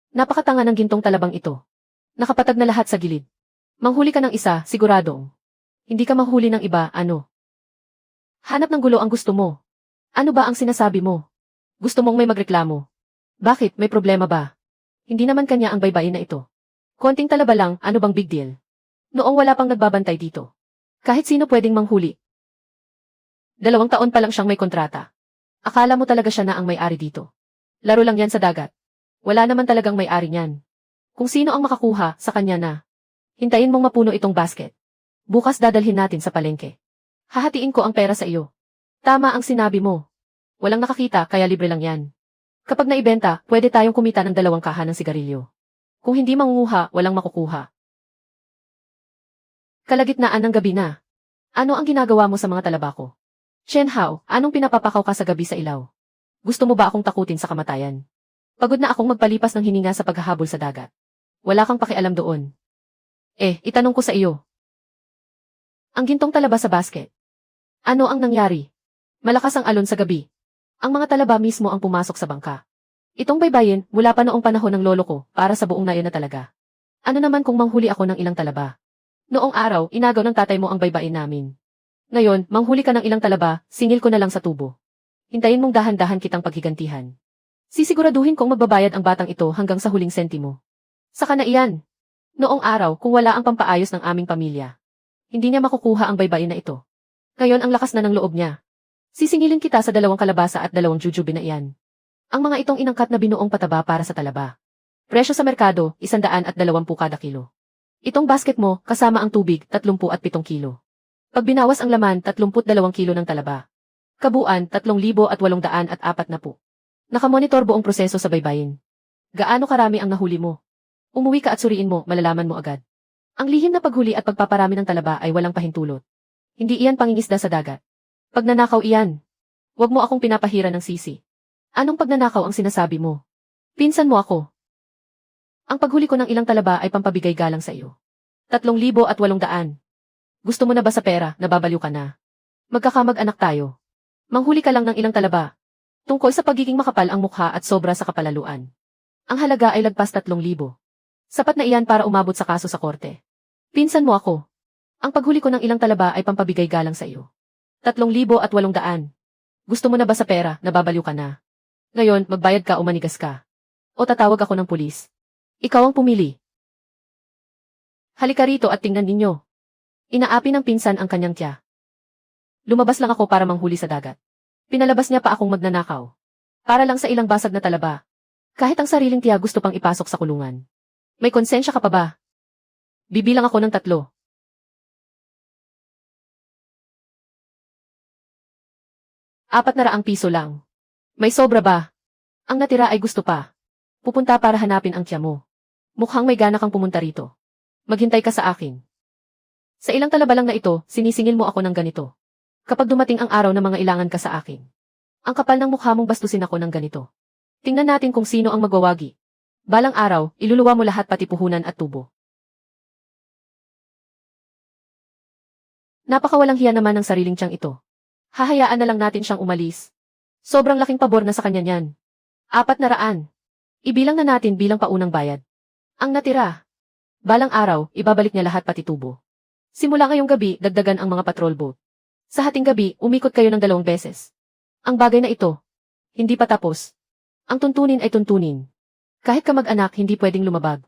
Napakatanga ng gintong talabang ito. Nakapatag na lahat sa gilid. Manghuli ka ng isa, siguradong. Hindi ka mahuli ng iba, ano? Hanap ng gulo ang gusto mo. Ano ba ang sinasabi mo? Gusto mong may magreklamo? Bakit, may problema ba? Hindi naman kanya ang baybayin na ito. Konting talaba lang, ano bang big deal? Noong wala pang nagbabantay dito. Kahit sino pwedeng manghuli. 2 taon pa lang siyang may kontrata. Akala mo talaga siya na ang may-ari dito. Laro lang yan sa dagat. Wala naman talagang may-ari niyan. Kung sino ang makakuha, sa kanya na. Hintayin mong mapuno itong basket. Bukas dadalhin natin sa palengke. Hahatiin ko ang pera sa iyo. Tama ang sinabi mo. Walang nakakita kaya libre lang yan. Kapag naibenta, pwede tayong kumita ng 2 kaha ng sigarilyo. Kung hindi mangunguha, walang makukuha. Kalagitnaan ng gabi na. Ano ang ginagawa mo sa mga talaba ko? Chen Hao, anong pinapapakaw ka sa gabi sa ilaw? Gusto mo ba akong takutin sa kamatayan? Pagod na akong magpalipas ng hininga sa paghahabol sa dagat. Wala kang pakialam doon. Itanong ko sa iyo. Ang gintong talaba sa basket. Ano ang nangyari? Malakas ang alon sa gabi. Ang mga talaba mismo ang pumasok sa bangka. Itong baybayin, mula pa noong panahon ng lolo ko, para sa buong nayon na talaga. Ano naman kung manghuli ako ng ilang talaba? Noong araw, inagaw ng tatay mo ang baybayin namin. Ngayon, manghuli ka ng ilang talaba, singil ko na lang sa tubo. Hintayin mong dahan-dahan kitang paghigantihan. Sisiguraduhin kong magbabayad ang batang ito hanggang sa huling sentimo. Saka na iyan. Noong araw, kung wala ang pampaayos ng aming pamilya, hindi niya makukuha ang baybayin na ito. Ngayon ang lakas na ng loob niya. Sisingilin kita sa 2 kalabasa at 2 jujube na iyan. Ang mga itong inangkat na binuong pataba para sa talaba. Presyo sa merkado, 120 kada kilo. Itong basket mo, kasama ang tubig, 37 kilo. Pag binawas ang laman, 32 kilo ng talaba. Kabuuan, 3,840. Nakamonitor buong proseso sa baybayin. Gaano karami ang nahuli mo? Umuwi ka at suriin mo, malalaman mo agad. Ang lihim na paghuli at pagpaparami ng talaba ay walang pahintulot. Hindi iyan pangingisda sa dagat. Pagnanakaw iyan. Huwag mo akong pinapahira ng sisi. Anong pagnanakaw ang sinasabi mo? Pinsan mo ako. Ang paghuli ko ng ilang talaba ay pampabigay galang sa iyo. 3,800. Gusto mo na ba sa pera, nababaliw ka na? Magkakamag-anak tayo. Manghuli ka lang ng ilang talaba. Tungkol sa pagiging makapal ang mukha at sobra sa kapalaluan. Ang halaga ay lagpas 3,000. Sapat na iyan para umabot sa kaso sa korte. Pinsan mo ako. Ang paghuli ko ng ilang talaba ay pampabigay galang sa iyo. 3,800. Gusto mo na ba sa pera, nababaliw ka na? Ngayon, magbayad ka o manigas ka. O tatawag ako ng pulis. Ikaw ang pumili. Halika rito at tingnan ninyo. Inaapi ng pinsan ang kanyang tiya. Lumabas lang ako para manghuli sa dagat. Pinalabas niya pa akong magnanakaw. Para lang sa ilang basag na talaba. Kahit ang sariling tiya gusto pang ipasok sa kulungan. May konsensya ka pa ba? Bibilang ako ng 3. 400 piso lang. May sobra ba? Ang natira ay gusto pa. Pupunta para hanapin ang tiya mo. Mukhang may gana kang pumunta rito. Maghintay ka sa akin. Sa ilang talaba lang na ito, sinisingil mo ako ng ganito. Kapag dumating ang araw na mga ilangan ka sa akin. Ang kapal ng mukha mong bastusin ako ng ganito. Tingnan natin kung sino ang magwawagi. Balang araw, iluluwa mo lahat pati puhunan at tubo. Napakawalang hiya naman ng sariling tiyang ito. Hahayaan na lang natin siyang umalis. Sobrang laking pabor na sa kanya niyan. 400. Ibilang na natin bilang paunang bayad. Ang natira. Balang araw, ibabalik niya lahat pati tubo. Simula ngayong gabi, dagdagan ang mga patrol boat. Sa hating gabi, umikot kayo ng 2 beses. Ang bagay na ito, hindi pa tapos. Ang tuntunin ay tuntunin. Kahit kamag-anak, hindi pwedeng lumabag.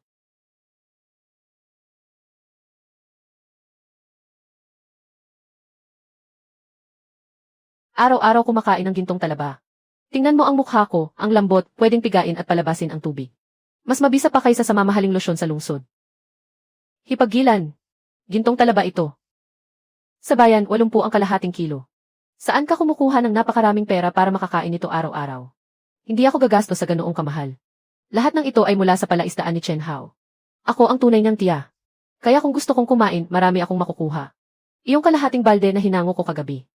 Araw-araw kumakain ng gintong talaba. Tingnan mo ang mukha ko, ang lambot, pwedeng pigain at palabasin ang tubig. Mas mabisa pa kaysa sa mamahaling losyon sa lungsod. Hipaggilan. Gintong talaba ito. Sa bayan, 80 ang kalahating kilo. Saan ka kumukuha ng napakaraming pera para makakain ito araw-araw? Hindi ako gagastos sa ganoong kamahal. Lahat ng ito ay mula sa palaisdaan ni Chen Hao. Ako ang tunay niyang tiya. Kaya kung gusto kong kumain, marami akong makukuha. Iyong kalahating balde na hinango ko kagabi.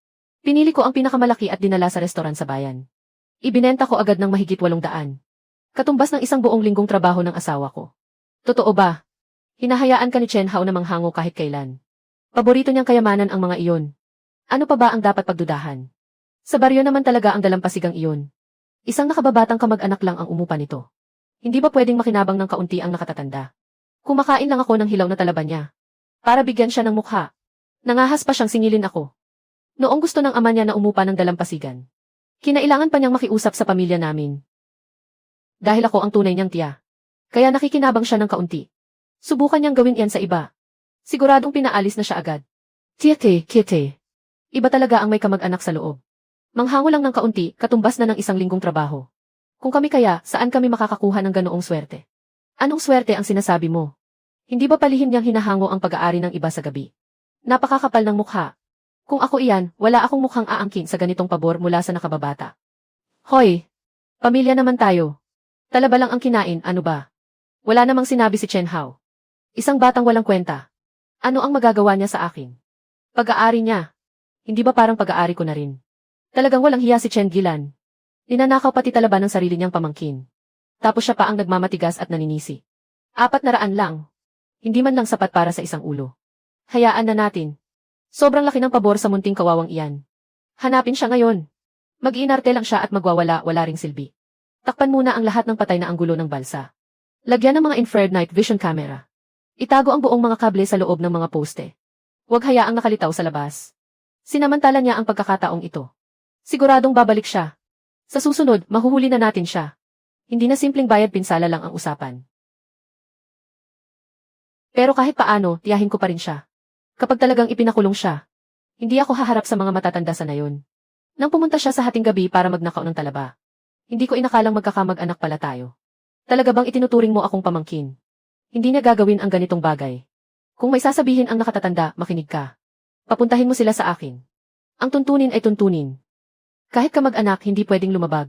Pinili ko ang pinakamalaki at dinala sa restoran sa bayan. Ibinenta ko agad ng mahigit 800. Katumbas ng isang buong linggong trabaho ng asawa ko. Totoo ba? Hinahayaan ka ni Chen Hao na manghango kahit kailan. Paborito niyang kayamanan ang mga iyon. Ano pa ba ang dapat pagdudahan? Sa baryo naman talaga ang dalampasigang iyon. Isang nakababatang kamag-anak lang ang umupa nito. Hindi ba pwedeng makinabang ng kaunti ang nakatatanda? Kumakain lang ako ng hilaw na talaba niya. Para bigyan siya ng mukha. Nangahas pa siyang singilin ako. Noong gusto ng ama niya na umupa ng dalampasigan. Kinailangan pa niyang makiusap sa pamilya namin. Dahil ako ang tunay niyang tiya. Kaya nakikinabang siya ng kaunti. Subukan niyang gawin iyan sa iba. Siguradong pinaalis na siya agad. Kite. Iba talaga ang may kamag-anak sa loob. Manghango lang ng kaunti, katumbas na ng isang linggong trabaho. Kung kami kaya, saan kami makakakuha ng ganoong swerte? Anong swerte ang sinasabi mo? Hindi ba palihim niyang hinahango ang pag-aari ng iba sa gabi? Napakakapal ng mukha. Kung ako iyan, wala akong mukhang aangkin sa ganitong pabor mula sa nakababata. Hoy! Pamilya naman tayo. Talaba lang ang kinain, ano ba? Wala namang sinabi si Chen Hao. Isang batang walang kwenta. Ano ang magagawa niya sa akin? Pag-aari niya. Hindi ba parang pag-aari ko na rin? Talagang walang hiya si Chen Gilan. Ninanakaw pati talaba ng sarili niyang pamangkin. Tapos siya pa ang nagmamatigas at naninisi. 400 lang. Hindi man lang sapat para sa isang ulo. Hayaan na natin. Sobrang laki ng pabor sa munting kawawang iyan. Hanapin siya ngayon. Mag-iinarte lang siya at magwawala-wala ring silbi. Takpan muna ang lahat ng patay na anggulo ng balsa. Lagyan ng mga infrared night vision camera. Itago ang buong mga kable sa loob ng mga poste. Huwag hayaang nakalitaw sa labas. Sinamantala niya ang pagkakataong ito. Siguradong babalik siya. Sa susunod, mahuhuli na natin siya. Hindi na simpleng bayad pinsala lang ang usapan. Pero kahit paano, tiyahin ko pa rin siya. Kapag talagang ipinakulong siya, hindi ako haharap sa mga matatanda sa nayon. Nang pumunta siya sa hating gabi para magnakaw ng talaba. Hindi ko inakalang magkakamag-anak pala tayo. Talaga bang itinuturing mo akong pamangkin? Hindi niya gagawin ang ganitong bagay. Kung may sasabihin ang nakatatanda, makinig ka. Papuntahin mo sila sa akin. Ang tuntunin ay tuntunin. Kahit kamag-anak, hindi pwedeng lumabag.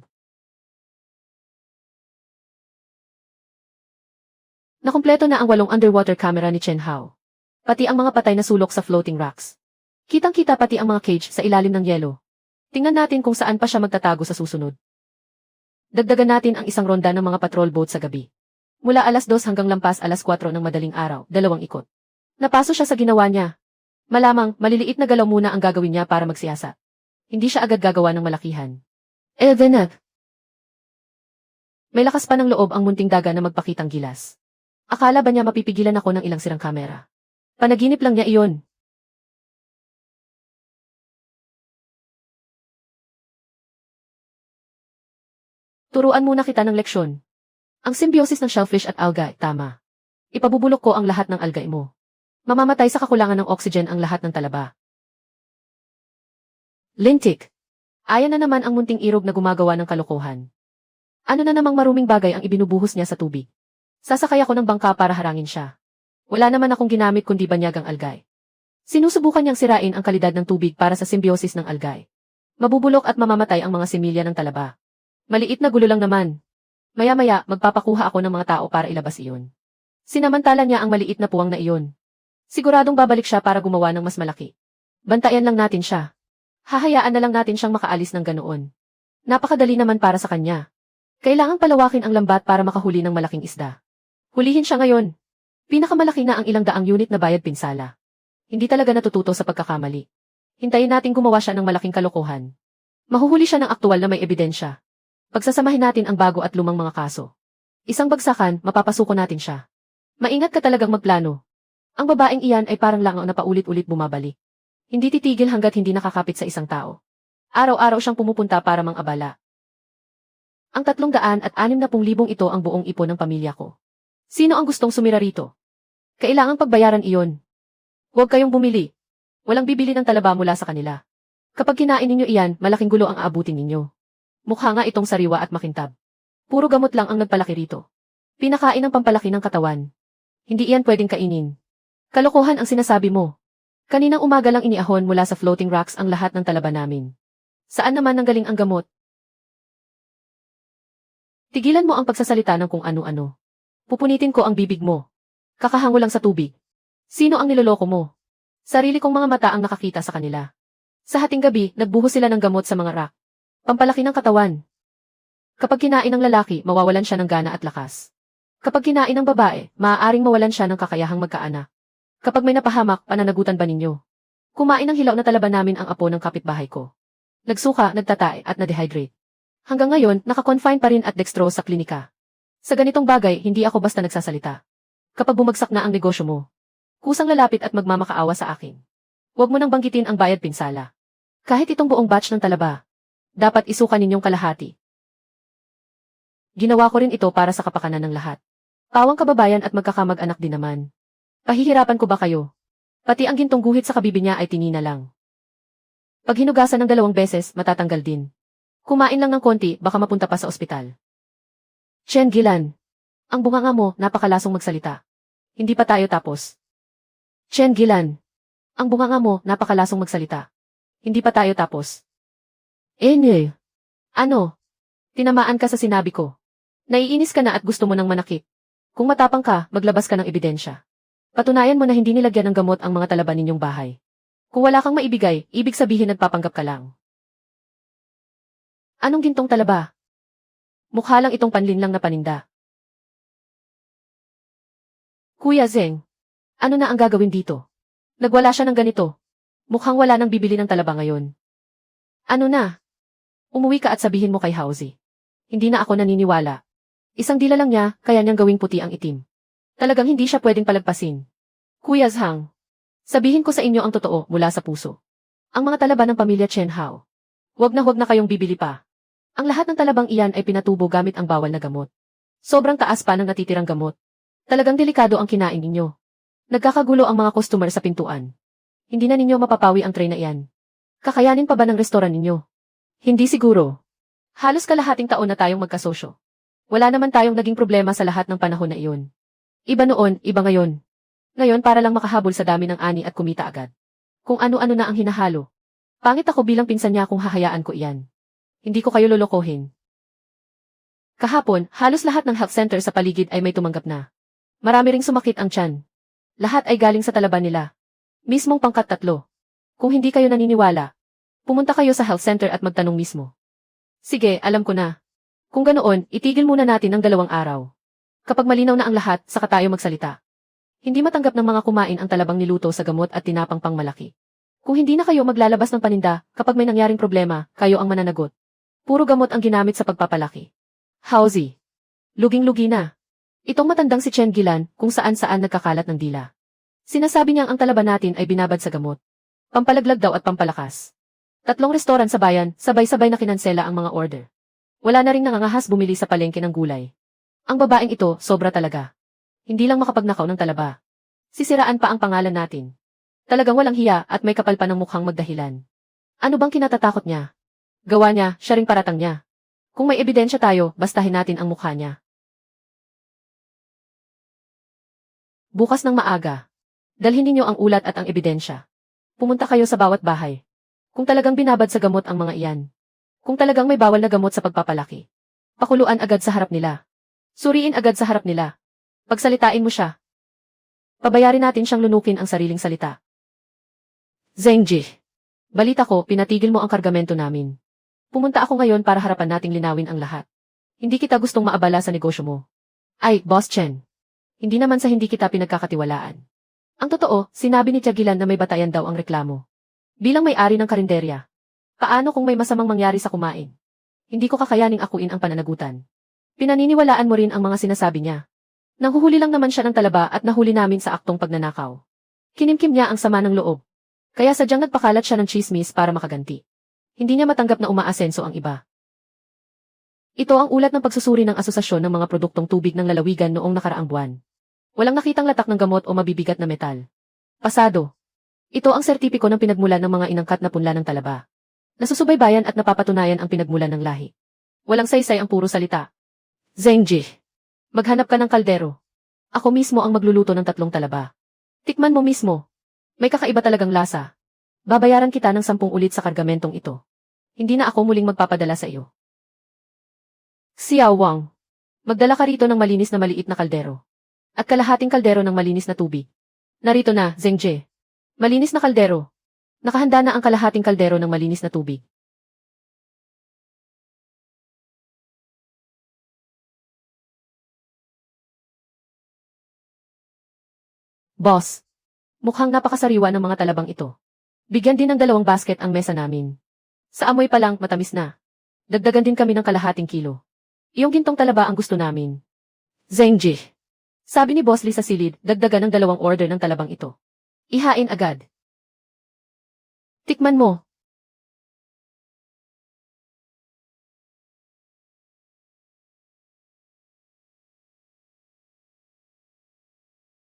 Nakumpleto na ang 8 underwater camera ni Chen Hao. Pati ang mga patay na sulok sa floating rocks. Kitang-kita pati ang mga cage sa ilalim ng yelo. Tingnan natin kung saan pa siya magtatago sa susunod. Dagdagan natin ang isang ronda ng mga patrol boat sa gabi. Mula 2:00 hanggang lampas 4:00 ng madaling araw, 2 ikot. Napaso siya sa ginawa niya. Malamang, maliliit na galaw muna ang gagawin niya para magsiyasat. Hindi siya agad gagawa ng malakihan. Venag. May lakas pa ng loob ang munting daga na magpakitang gilas. Akala ba niya mapipigilan ako ng ilang sirang kamera? Panaginip lang niya iyon. Turuan muna kita ng leksyon. Ang symbiosis ng shellfish at algae, tama. Ipabubulok ko ang lahat ng algae mo. Mamamatay sa kakulangan ng oxygen ang lahat ng talaba. Lintik. Ayan na naman ang munting irog na gumagawa ng kalokohan. Ano na namang maruming bagay ang ibinubuhos niya sa tubig. Sasakay ako ng bangka para harangin siya. Wala naman akong ginamit kundi banyagang algae. Sinusubukan niyang sirain ang kalidad ng tubig para sa symbiosis ng algae. Mabubulok at mamamatay ang mga similya ng talaba. Maliit na gulo lang naman. Maya-maya, magpapakuha ako ng mga tao para ilabas iyon. Sinamantala niya ang maliit na puwang na iyon. Siguradong babalik siya para gumawa ng mas malaki. Bantayan lang natin siya. Hahayaan na lang natin siyang makaalis ng ganoon. Napakadali naman para sa kanya. Kailangang palawakin ang lambat para makahuli ng malaking isda. Hulihin siya ngayon. Pinakamalaki na ang ilang daang unit na bayad pinsala. Hindi talaga natututo sa pagkakamali. Hintayin natin gumawa siya ng malaking kalokohan. Mahuhuli siya ng aktual na may ebidensya. Pagsasamahin natin ang bago at lumang mga kaso. Isang bagsakan, mapapasuko natin siya. Maingat ka talagang magplano. Ang babaeng iyan ay parang langaw na paulit-ulit bumabalik. Hindi titigil hanggat hindi nakakapit sa isang tao. Araw-araw siyang pumupunta para mang-abala. Ang 360,000 ito ang buong ipon ng pamilya ko. Sino ang gustong sumira rito? Kailangang pagbayaran iyon. Huwag kayong bumili. Walang bibili ng talaba mula sa kanila. Kapag kinain ninyo iyan, malaking gulo ang aabutin ninyo. Mukha nga itong sariwa at makintab. Puro gamot lang ang nagpalaki rito. Pinakain ng pampalaki ng katawan. Hindi iyan pwedeng kainin. Kalokohan ang sinasabi mo. Kaninang umaga lang iniahon mula sa floating rocks ang lahat ng talaba namin. Saan naman nanggaling ang gamot? Tigilan mo ang pagsasalita ng kung ano-ano. Pupunitin ko ang bibig mo. Kakahango lang sa tubig. Sino ang niloloko mo? Sarili kong mga mata ang nakakita sa kanila. Sa hating gabi, nagbuhos sila ng gamot sa mga rock. Pampalaki ng katawan. Kapag kinain ng lalaki, mawawalan siya ng gana at lakas. Kapag kinain ng babae, maaaring mawalan siya ng kakayahang magkaanak. Kapag may napahamak, pananagutan ba ninyo? Kumain ng hilaw na talaba namin ang apo ng kapitbahay ko. Nagsuka, nagtatae at na-dehydrate. Hanggang ngayon, nakakonfine pa rin at dextrose sa klinika. Sa ganitong bagay, hindi ako basta nagsasalita. Kapag bumagsak na ang negosyo mo, kusang lalapit at magmamakaawa sa akin. Huwag mo nang banggitin ang bayad pinsala. Kahit itong buong batch ng talaba, dapat isuka ninyong kalahati. Ginawa ko rin ito para sa kapakanan ng lahat. Pawang kababayan at magkakamag-anak din naman. Pahihirapan ko ba kayo? Pati ang gintong guhit sa kabibi niya ay tinina lang. Pag hinugasan ng 2 beses, matatanggal din. Kumain lang ng konti, baka mapunta pa sa ospital. Chen Gilan, ang bunganga mo, napakalasong magsalita. Hindi pa tayo tapos. Chen Gilan, ang bunganga mo, napakalasong magsalita. Hindi pa tayo tapos. Ano? Tinamaan ka sa sinabi ko. Naiinis ka na at gusto mo nang manakit. Kung matapang ka, maglabas ka ng ebidensya. Patunayan mo na hindi nilagyan ng gamot ang mga talaba ninyong bahay. Kung wala kang maibigay, ibig sabihin nagpapanggap ka lang. Anong gintong talaba? Mukha lang itong panlinlang na paninda. Kuya Zeng, ano na ang gagawin dito? Nagwala siya ng ganito. Mukhang wala nang bibili ng talaba ngayon. Ano na? Umuwi ka at sabihin mo kay Hauzi. Hindi na ako naniniwala. Isang dila lang niya, kaya niyang gawing puti ang itim. Talagang hindi siya pwedeng palagpasin. Kuya Zhang, sabihin ko sa inyo ang totoo mula sa puso. Ang mga talaba ng pamilya Chen Hao. Huwag na kayong bibili pa. Ang lahat ng talabang iyan ay pinatubo gamit ang bawal na gamot. Sobrang taas pa ng natitirang gamot. Talagang delikado ang kinain ninyo. Nagkakagulo ang mga customer sa pintuan. Hindi na ninyo mapapawi ang tray na iyan. Kakayanin pa ba ng restoran ninyo? Hindi siguro. Halos kalahating taon na tayong magkasosyo. Wala naman tayong naging problema sa lahat ng panahon na iyon. Iba noon, iba ngayon. Ngayon para lang makahabol sa dami ng ani at kumita agad. Kung ano-ano na ang hinahalo. Pangit ako bilang pinsan niya kung hahayaan ko iyan. Hindi ko kayo lolokohin. Kahapon, halos lahat ng health center sa paligid ay may tumanggap na. Marami ring sumakit ang tiyan. Lahat ay galing sa talaba nila. Mismong pangkat 3. Kung hindi kayo naniniwala, pumunta kayo sa health center at magtanong mismo. Sige, alam ko na. Kung ganoon, itigil muna natin ng 2 araw. Kapag malinaw na ang lahat, saka tayo magsalita. Hindi matanggap ng mga kumain ang talabang niluto sa gamot at tinapang pangmalaki. Kung hindi na kayo maglalabas ng paninda, kapag may nangyaring problema, kayo ang mananagot. Puro gamot ang ginamit sa pagpapalaki. Hauzi. Luging-lugi na. Itong matandang si Chen Gilan, kung saan-saan nagkakalat ng dila. Sinasabi niyang ang talaba natin ay binabad sa gamot. Pampalaglag daw at pampalakas. 3 restoran sa bayan, sabay-sabay na kinansela ang mga order. Wala na ring nangangahas bumili sa palengke ng gulay. Ang babaeng ito, sobra talaga. Hindi lang makapagnakaw ng talaba. Sisiraan pa ang pangalan natin. Talagang walang hiya at may kapal pa ng mukhang magdahilan. Ano bang kinatatakot niya? Gawa niya, siya ring paratang niya. Kung may ebidensya tayo, bastahin natin ang mukha niya. Bukas ng maaga. Dalhin ninyo ang ulat at ang ebidensya. Pumunta kayo sa bawat bahay. Kung talagang binabad sa gamot ang mga iyan. Kung talagang may bawal na gamot sa pagpapalaki. Pakuluan agad sa harap nila. Suriin agad sa harap nila. Pagsalitain mo siya. Pabayarin natin siyang lunukin ang sariling salita. Zengji. Balita ko, pinatigil mo ang kargamento namin. Pumunta ako ngayon para harapan nating linawin ang lahat. Hindi kita gustong maabala sa negosyo mo. Ay, Boss Chen. Hindi naman sa hindi kita pinagkakatiwalaan. Ang totoo, sinabi ni Tiagilan na may batayan daw ang reklamo. Bilang may-ari ng karinderya. Paano kung may masamang mangyari sa kumain? Hindi ko kakayaning akuin ang pananagutan. Pinaniniwalaan mo rin ang mga sinasabi niya. Nanghuhuli lang naman siya ng talaba at nahuli namin sa aktong pagnanakaw. Kinimkim niya ang sama ng loob. Kaya sadyang nagpakalat siya ng chismis para makaganti. Hindi niya matanggap na umaasenso ang iba. Ito ang ulat ng pagsusuri ng asosasyon ng mga produktong tubig ng lalawigan noong nakaraang buwan. Walang nakitang latak ng gamot o mabibigat na metal. Pasado. Ito ang sertipiko ng pinagmulan ng mga inangkat na punla ng talaba. Nasusubaybayan at napapatunayan ang pinagmulan ng lahi. Walang saysay ang puro salita. Zengji. Maghanap ka ng kaldero. Ako mismo ang magluluto ng 3 talaba. Tikman mo mismo. May kakaiba talagang lasa. Babayaran kita ng 10 ulit sa kargamentong ito. Hindi na ako muling magpapadala sa iyo. Xiao Wang. Magdala ka rito ng malinis na maliit na kaldero. At kalahating kaldero ng malinis na tubig. Narito na, Zengje. Malinis na kaldero. Nakahanda na ang kalahating kaldero ng malinis na tubig. Boss. Mukhang napakasariwa ng mga talabang ito. Bigyan din ng 2 basket ang mesa namin. Sa amoy pa lang, matamis na. Dagdagan din kami ng kalahating kilo. Iyong gintong talaba ang gusto namin. Zhengji. Sabi ni Boss Lee sa silid, dagdagan ng 2 order ng talabang ito. Ihain agad. Tikman mo.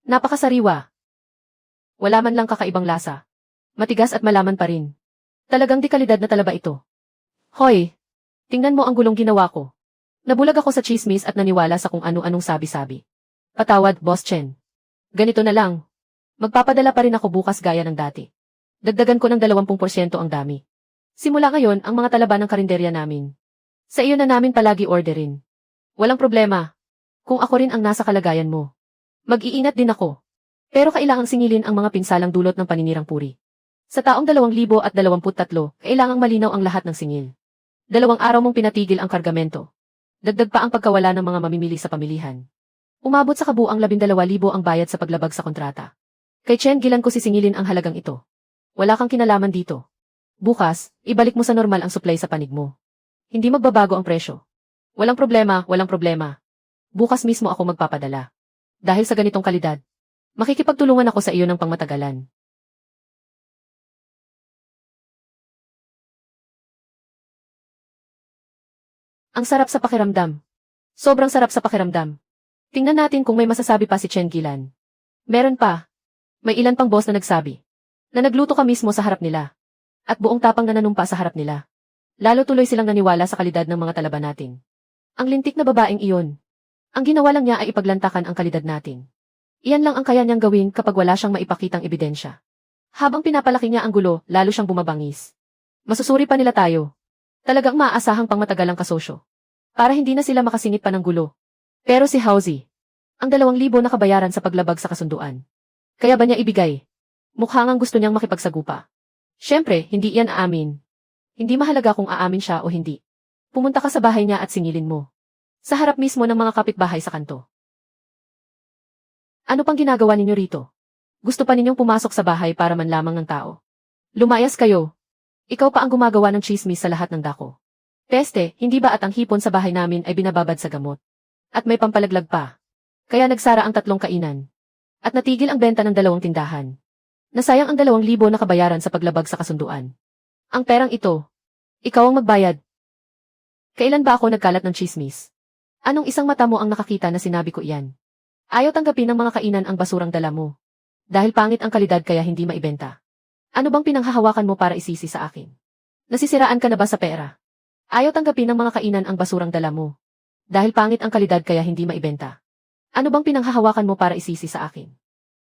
Napakasariwa. Wala man lang kakaibang lasa. Matigas at malaman pa rin. Talagang di kalidad na talaba ito. Hoy! Tingnan mo ang gulong ginawa ko. Nabulag ako sa chismis at naniwala sa kung ano-anong sabi-sabi. Patawad, Boss Chen. Ganito na lang. Magpapadala pa rin ako bukas gaya ng dati. Dagdagan ko ng 20% ang dami. Simula ngayon ang mga talaba ng karinderya namin. Sa iyo na namin palagi orderin. Walang problema. Kung ako rin ang nasa kalagayan mo. Mag-iingat din ako. Pero kailangang singilin ang mga pinsalang dulot ng paninirang puri. Sa taong 2023, kailangang malinaw ang lahat ng singil. 2 araw mong pinatigil ang kargamento. Dagdag pa ang pagkawala ng mga mamimili sa pamilihan. Umabot sa kabuang 12,000 ang bayad sa paglabag sa kontrata. Kay Chen Gilan ko sisingilin ang halagang ito. Wala kang kinalaman dito. Bukas, ibalik mo sa normal ang supply sa panig mo. Hindi magbabago ang presyo. Walang problema, walang problema. Bukas mismo ako magpapadala. Dahil sa ganitong kalidad, makikipagtulungan ako sa iyo ng pangmatagalan. Ang sarap sa pakiramdam. Sobrang sarap sa pakiramdam. Tingnan natin kung may masasabi pa si Chen Gilan. Meron pa. May ilan pang boss na nagsabi. Na nagluto ka mismo sa harap nila. At buong tapang na nanumpa sa harap nila. Lalo tuloy silang naniwala sa kalidad ng mga talaba natin. Ang lintik na babaeng iyon. Ang ginawa lang niya ay ipaglantakan ang kalidad natin. Iyan lang ang kaya niyang gawin kapag wala siyang maipakitang ebidensya. Habang pinapalaki niya ang gulo, lalo siyang bumabangis. Masusuri pa nila tayo. Talagang maaasahang pangmatagalang kasosyo. Para hindi na sila makasingit pa ng gulo. Pero si Hauzi, ang 2,000 na kabayaran sa paglabag sa kasunduan. Kaya ba niya ibigay? Mukhang ang gusto niyang makipagsagupa. Siyempre, hindi iyan aamin. Hindi mahalaga kung aamin siya o hindi. Pumunta ka sa bahay niya at singilin mo. Sa harap mismo ng mga kapitbahay sa kanto. Ano pang ginagawa ninyo rito? Gusto pa ninyong pumasok sa bahay para man lamang ng tao. Lumayas kayo. Ikaw pa ang gumagawa ng chismis sa lahat ng dako. Peste, hindi ba at ang hipon sa bahay namin ay binababad sa gamot? At may pampalaglag pa. Kaya nagsara ang 3 kainan. At natigil ang benta ng 2 tindahan. Nasayang ang 2,000 na kabayaran sa paglabag sa kasunduan. Ang perang ito, ikaw ang magbayad. Kailan ba ako nagkalat ng chismis? Anong isang mata mo ang nakakita na sinabi ko iyan? Ayaw tanggapin ng mga kainan ang basurang dala mo. Dahil pangit ang kalidad kaya hindi maibenta. Ano bang pinanghahawakan mo para isisi sa akin? Nasisiraan ka na ba sa pera? Ayaw tanggapin ng mga kainan ang basurang dala mo. Dahil pangit ang kalidad kaya hindi maibenta. Ano bang pinanghahawakan mo para isisi sa akin?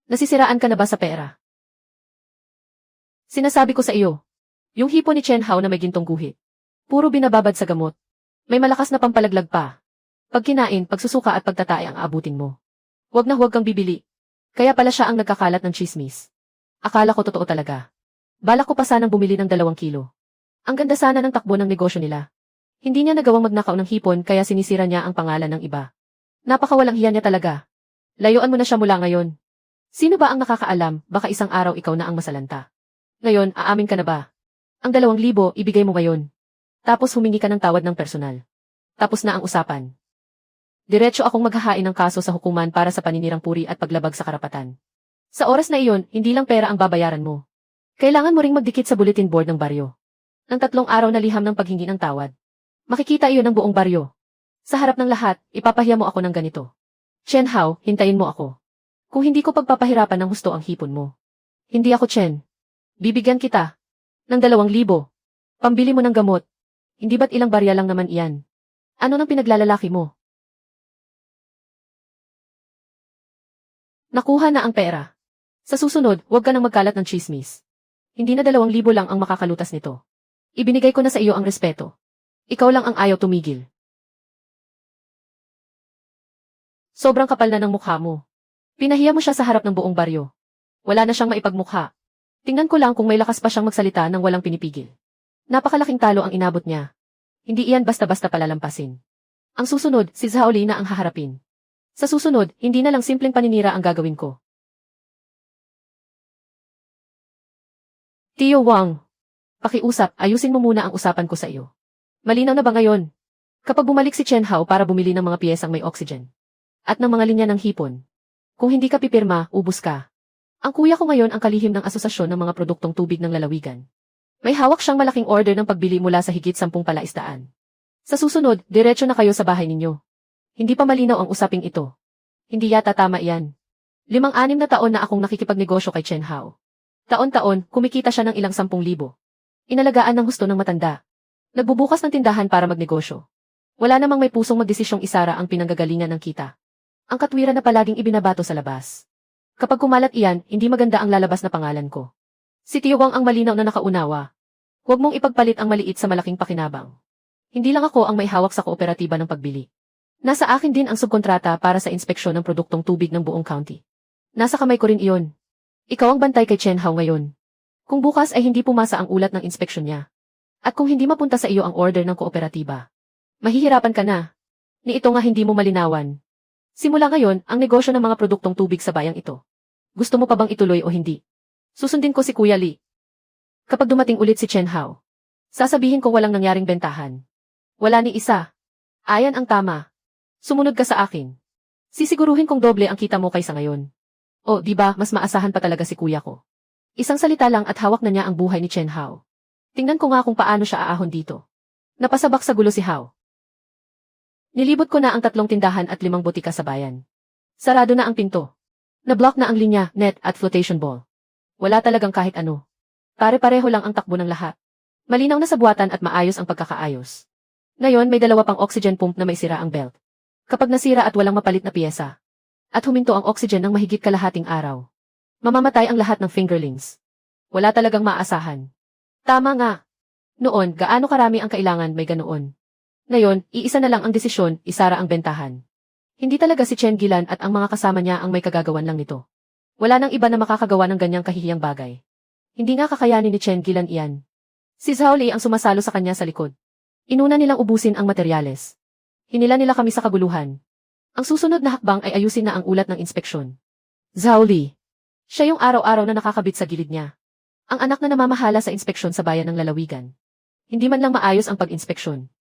Nasisiraan ka na ba sa pera? Sinasabi ko sa iyo, yung hipo ni Chen Hao na may gintong guhit. Puro binababad sa gamot. May malakas na pampalaglag pa. Pag kinain, pagsusuka at pagtatae ang aabutin mo. Huwag na huwag kang bibili. Kaya pala siya ang nagkakalat ng chismis. Akala ko totoo talaga. Balak ko pa sanang bumili ng 2 kilo. Ang ganda sana ng takbo ng negosyo nila. Hindi niya nagawang magnakaw ng hipon kaya sinisira niya ang pangalan ng iba. Napakawalang hiya niya talaga. Layuan mo na siya mula ngayon. Sino ba ang nakakaalam, baka isang araw ikaw na ang masalanta. Ngayon, aamin ka na ba? Ang 2,000, ibigay mo ngayon. Tapos humingi ka ng tawad ng personal. Tapos na ang usapan. Diretso akong maghahain ng kaso sa hukuman para sa paninirang puri at paglabag sa karapatan. Sa oras na iyon, hindi lang pera ang babayaran mo. Kailangan mo ring magdikit sa bulletin board ng baryo. Ng 3 araw na liham ng paghingi ng tawad. Makikita iyon ng buong baryo. Sa harap ng lahat, ipapahiya mo ako ng ganito. Chen Hao, hintayin mo ako. Kung hindi ko pagpapahirapan ng husto ang hipon mo. Hindi ako Chen. Bibigyan kita. Ng 2,000. Pambili mo ng gamot. Hindi ba't ilang barya lang naman iyan? Ano nang pinaglalalaki mo? Nakuha na ang pera. Sa susunod, huwag ka nang magkalat ng chismis. Hindi na 2,000 lang ang makakalutas nito. Ibinigay ko na sa iyo ang respeto. Ikaw lang ang ayaw tumigil. Sobrang kapal na ng mukha mo. Pinahiya mo siya sa harap ng buong baryo. Wala na siyang maipagmukha. Tingnan ko lang kung may lakas pa siyang magsalita nang walang pinipigil. Napakalaking talo ang inabot niya. Hindi iyan basta-basta palalampasin. Ang susunod, si Zhao Li na ang haharapin. Sa susunod, hindi na lang simpleng paninira ang gagawin ko. Tio Wang, pakiusap, ayusin mo muna ang usapan ko sa iyo. Malinaw na ba ngayon? Kapag bumalik si Chen Hao para bumili ng mga piyesang may oxygen, at ng mga linya ng hipon. Kung hindi ka pipirma, ubus ka. Ang kuya ko ngayon ang kalihim ng asosasyon ng mga produktong tubig ng lalawigan. May hawak siyang malaking order ng pagbili mula sa higit 10 palaisdaan. Sa susunod, diretso na kayo sa bahay ninyo. Hindi pa malinaw ang usaping ito. Hindi yata tama iyan. 5-6 na taon na akong nakikipagnegosyo kay Chen Hao. Taon-taon, kumikita siya ng ilang 10,000. Inalagaan ng husto ng matanda. Nagbubukas ng tindahan para magnegosyo. Wala namang may pusong magdesisyong isara ang pinanggagalingan ng kita. Ang katwiran na palaging ibinabato sa labas. Kapag kumalat iyan, hindi maganda ang lalabas na pangalan ko. Si Tiyuwang ang malinaw na nakaunawa. Huwag mong ipagpalit ang maliit sa malaking pakinabang. Hindi lang ako ang may hawak sa kooperatiba ng pagbili. Nasa akin din ang subkontrata para sa inspeksyon ng produktong tubig ng buong county. Nasa kamay ko rin iyon. Ikaw ang bantay kay Chen Hao ngayon. Kung bukas ay hindi pumasa ang ulat ng inspeksyon niya. At kung hindi mapunta sa iyo ang order ng kooperatiba, mahihirapan ka na. Ni ito nga hindi mo malinawan. Simula ngayon, ang negosyo ng mga produktong tubig sa bayang ito. Gusto mo pa bang ituloy o hindi? Susundin ko si Kuya Lee. Kapag dumating ulit si Chen Hao, sasabihin ko walang nangyaring bentahan. Wala ni isa. Ayan ang tama. Sumunod ka sa akin. Sisiguruhin kong doble ang kita mo kaysa ngayon. O, di ba, mas maasahan pa talaga si kuya ko. Isang salita lang at hawak na niya ang buhay ni Chen Hao. Tingnan ko nga kung paano siya aahon dito. Napasabak sa gulo si Hao. Nilibot ko na ang 3 tindahan at 5 butika sa bayan. Sarado na ang pinto. Nablock na ang linya, net at flotation ball. Wala talagang kahit ano. Pare-pareho lang ang takbo ng lahat. Malinaw na sa buwatan at maayos ang pagkakaayos. Ngayon may 2 pang oxygen pump na may sira ang belt. Kapag nasira at walang mapalit na piyesa, at huminto ang oxygen ng mahigit kalahating araw, mamamatay ang lahat ng fingerlings. Wala talagang maasahan. Tama nga. Noon, gaano karami ang kailangan may ganoon. Ngayon, iisa na lang ang desisyon, isara ang bentahan. Hindi talaga si Chen Gilan at ang mga kasama niya ang may kagagawan lang nito. Wala nang iba na makakagawa ng ganyang kahihiyang bagay. Hindi nga kakayanin ni Chen Gilan iyan. Si Zhao Li ang sumasalo sa kanya sa likod. Inuna nilang ubusin ang materyales. Hinila nila kami sa kaguluhan. Ang susunod na hakbang ay ayusin na ang ulat ng inspeksyon. Zhao Li. Siya yung araw-araw na nakakabit sa gilid niya. Ang anak na namamahala sa inspeksyon sa bayan ng lalawigan. Hindi man lang maayos ang pag-inspeksyon.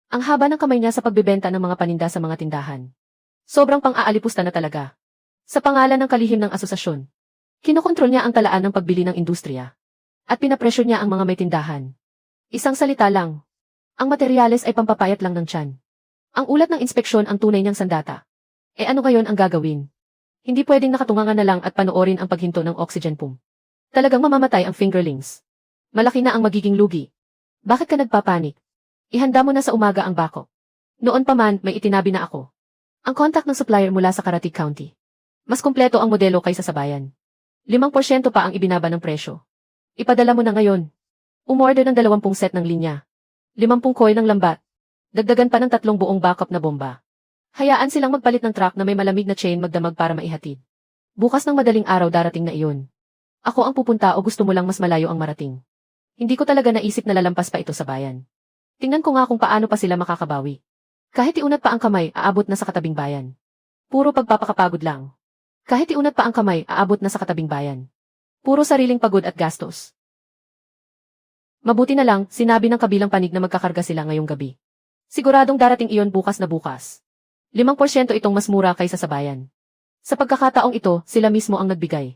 Ang haba ng kamay niya sa pagbebenta ng mga paninda sa mga tindahan. Sobrang pang-aalipusta na talaga. Sa pangalan ng kalihim ng asosasyon, kinokontrol niya ang talaan ng pagbili ng industriya. At pinapresyo niya ang mga may tindahan. Isang salita lang. Ang materyales ay pampapayat lang ng tiyan. Ang ulat ng inspeksyon ang tunay niyang sandata. E ano ngayon ang gagawin? Hindi pwedeng nakatungangan na lang at panoorin ang paghinto ng oxygen pump. Talagang mamamatay ang fingerlings. Malaki na ang magiging lugi. Bakit ka nagpapanik? Ihanda mo na sa umaga ang backup. Noon pa man, may itinabi na ako. Ang contact ng supplier mula sa Karatig County. Mas kumpleto ang modelo kaysa sa bayan. 5% pa ang ibinaba ng presyo. Ipadala mo na ngayon. Umorder ng 20 set ng linya. 50 coil ng lambat. Dagdagan pa ng 3 buong backup na bomba. Hayaan silang magpalit ng truck na may malamig na chain magdamag para maihatid. Bukas ng madaling araw darating na iyon. Ako ang pupunta o gusto mo lang mas malayo ang marating? Hindi ko talaga naisip na lalampas pa ito sa bayan. Tingnan ko nga kung paano pa sila makakabawi. Kahit iunat pa ang kamay, aabot na sa katabing bayan. Puro pagpapakapagod lang. Kahit iunat pa ang kamay, aabot na sa katabing bayan. Puro sariling pagod at gastos. Mabuti na lang, sinabi ng kabilang panig na magkakarga sila ngayong gabi. Siguradong darating iyon bukas na bukas. 5% itong mas mura kaysa sa bayan. Sa pagkakataong ito, sila mismo ang nagbigay.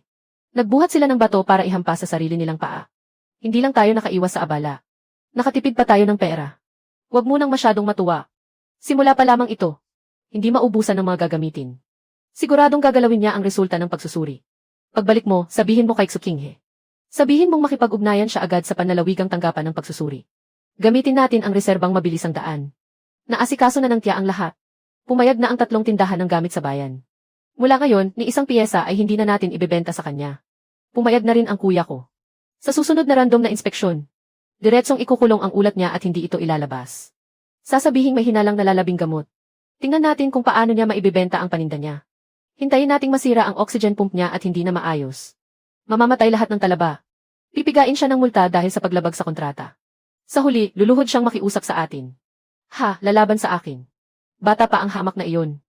Nagbuhat sila ng bato para ihampas sa sarili nilang paa. Hindi lang tayo nakaiwas sa abala. Nakatipid pa tayo ng pera. Huwag mo nang masyadong matuwa. Simula pa lamang ito. Hindi maubusan ng mga gagamitin. Siguradong gagalawin niya ang resulta ng pagsusuri. Pagbalik mo, sabihin mo kay Tsukinghe. Sabihin mong makipag-ugnayan siya agad sa panlalawigang tanggapan ng pagsusuri. Gamitin natin ang reserbang mabilisang daan. Naasikaso na ng tiya ang lahat. Pumayag na ang 3 tindahan ng gamit sa bayan. Mula ngayon, ni isang piyesa ay hindi na natin ibebenta sa kanya. Pumayag na rin ang kuya ko. Sa susunod na random na inspeksyon, diretsong ikukulong ang ulat niya at hindi ito ilalabas. Sasabihin may hinalang nalalabing gamot. Tingnan natin kung paano niya maibebenta ang paninda niya. Hintayin nating masira ang oxygen pump niya at hindi na maayos. Mamamatay lahat ng talaba. Pipigain siya ng multa dahil sa paglabag sa kontrata. Sa huli, luluhod siyang makiusap sa atin. Ha, lalaban sa akin. Bata pa ang hamak na iyon.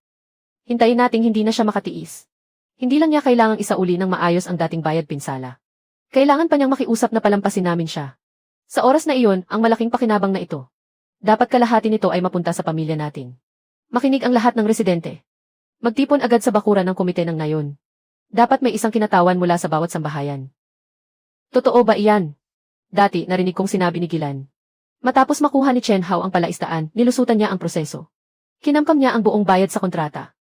Hintayin nating hindi na siya makatiis. Hindi lang niya kailangang isauli ng maayos ang dating bayad pinsala. Kailangan pa niyang makiusap na palampasin namin siya. Sa oras na iyon, ang malaking pakinabang na ito. Dapat kalahati nito ay mapunta sa pamilya natin. Makinig ang lahat ng residente. Magtipon agad sa bakuran ng komite ng nayon. Dapat may isang kinatawan mula sa bawat sambahayan. Totoo ba iyan? Dati narinig kong sinabi ni Gilan. Matapos makuha ni Chen Hao ang palaisdaan, nilusutan niya ang proseso. Kinamkam niya ang buong bayad sa kontrata.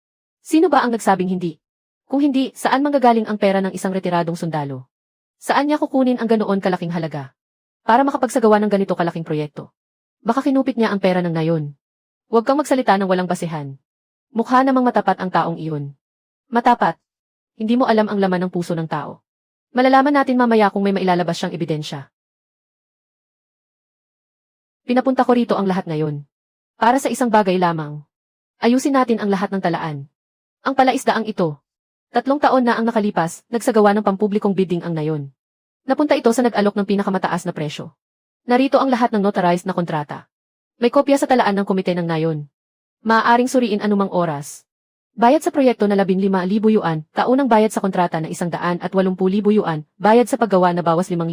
Sino ba ang nagsabing hindi? Kung hindi, saan manggagaling ang pera ng isang retiradong sundalo? Saan niya kukunin ang ganoon kalaking halaga? Para makapagsagawa ng ganito kalaking proyekto. Baka kinupit niya ang pera ng nayon. Huwag kang magsalita ng walang basehan. Mukha namang matapat ang taong iyon. Matapat. Hindi mo alam ang laman ng puso ng tao. Malalaman natin mamaya kung may mailalabas siyang ebidensya. Pinapunta ko rito ang lahat ngayon. Para sa isang bagay lamang. Ayusin natin ang lahat ng talaan. Ang palaisdaang ito. 3 taon na ang nakalipas, nagsagawa ng pampublikong bidding ang nayon. Napunta ito sa nag-alok ng pinakamataas na presyo. Narito ang lahat ng notarized na kontrata. May kopya sa talaan ng komite ng nayon. Maaaring suriin anumang oras. Bayad sa proyekto na 15,000 yuan, taunang bayad sa kontrata na 180,000 yuan, bayad sa paggawa na bawas 5,500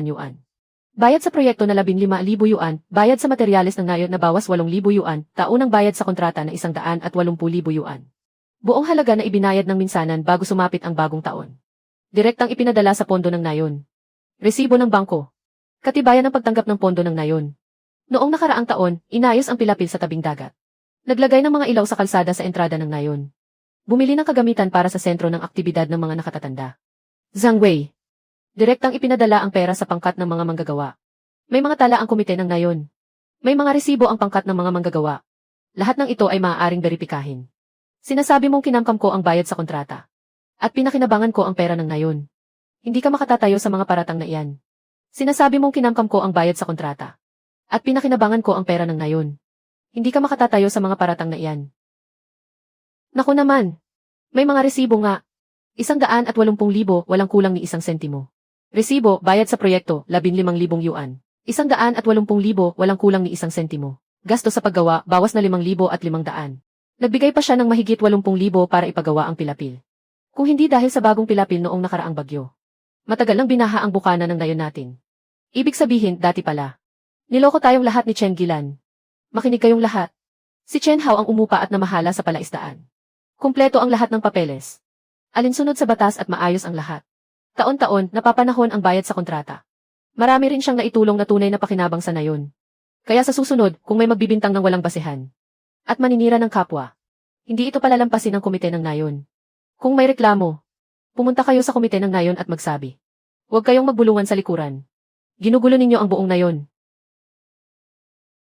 yuan. Bayad sa proyekto na 15,000 yuan, bayad sa materyales ng nayon na bawas 8,000 yuan, taunang bayad sa kontrata na 180,000 yuan. Buong halaga na ibinayad ng minsanan bago sumapit ang bagong taon. Direktang ipinadala sa pondo ng nayon. Resibo ng bangko. Katibayan ng pagtanggap ng pondo ng nayon. Noong nakaraang taon, inayos ang pilapil sa tabing dagat. Naglagay ng mga ilaw sa kalsada sa entrada ng nayon. Bumili ng kagamitan para sa sentro ng aktibidad ng mga nakatatanda. Zhang Wei. Direktang ipinadala ang pera sa pangkat ng mga manggagawa. May mga tala ang komite ng nayon. May mga resibo ang pangkat ng mga manggagawa. Lahat ng ito ay maaaring beripikahin. Sinasabi mong kinamkam ko ang bayad sa kontrata. At pinakinabangan ko ang pera ng nayon. Hindi ka makatatayo sa mga paratang na iyan. Sinasabi mong kinamkam ko ang bayad sa kontrata. At pinakinabangan ko ang pera ng nayon. Hindi ka makatatayo sa mga paratang na iyan. Naku naman. May mga resibo nga. 180,000 walang kulang ni 1 sentimo. Resibo, bayad sa proyekto, 15,000 yuan. 180,000 walang kulang ni 1 sentimo. Gasto sa paggawa, bawas na 5,500. Nagbigay pa siya ng mahigit 80,000 para ipagawa ang pilapil. Kung hindi dahil sa bagong pilapil noong nakaraang bagyo. Matagal nang binaha ang bukana ng nayon natin. Ibig sabihin, dati pala. Niloko tayong lahat ni Chen Gilan. Makinig kayong lahat. Si Chen Hao ang umupa at namahala sa palaisdaan. Kumpleto ang lahat ng papeles. Alinsunod sa batas at maayos ang lahat. Taon-taon, napapanahon ang bayad sa kontrata. Marami rin siyang naitulong na tunay na pakinabang sa nayon. Kaya sa susunod, kung may magbibintang ng walang basehan at maninira ng kapwa, hindi ito palalampasin ng komite ng nayon. Kung may reklamo, pumunta kayo sa komite ng nayon at magsabi. Huwag kayong magbulungan sa likuran. Ginugulo ninyo ang buong nayon.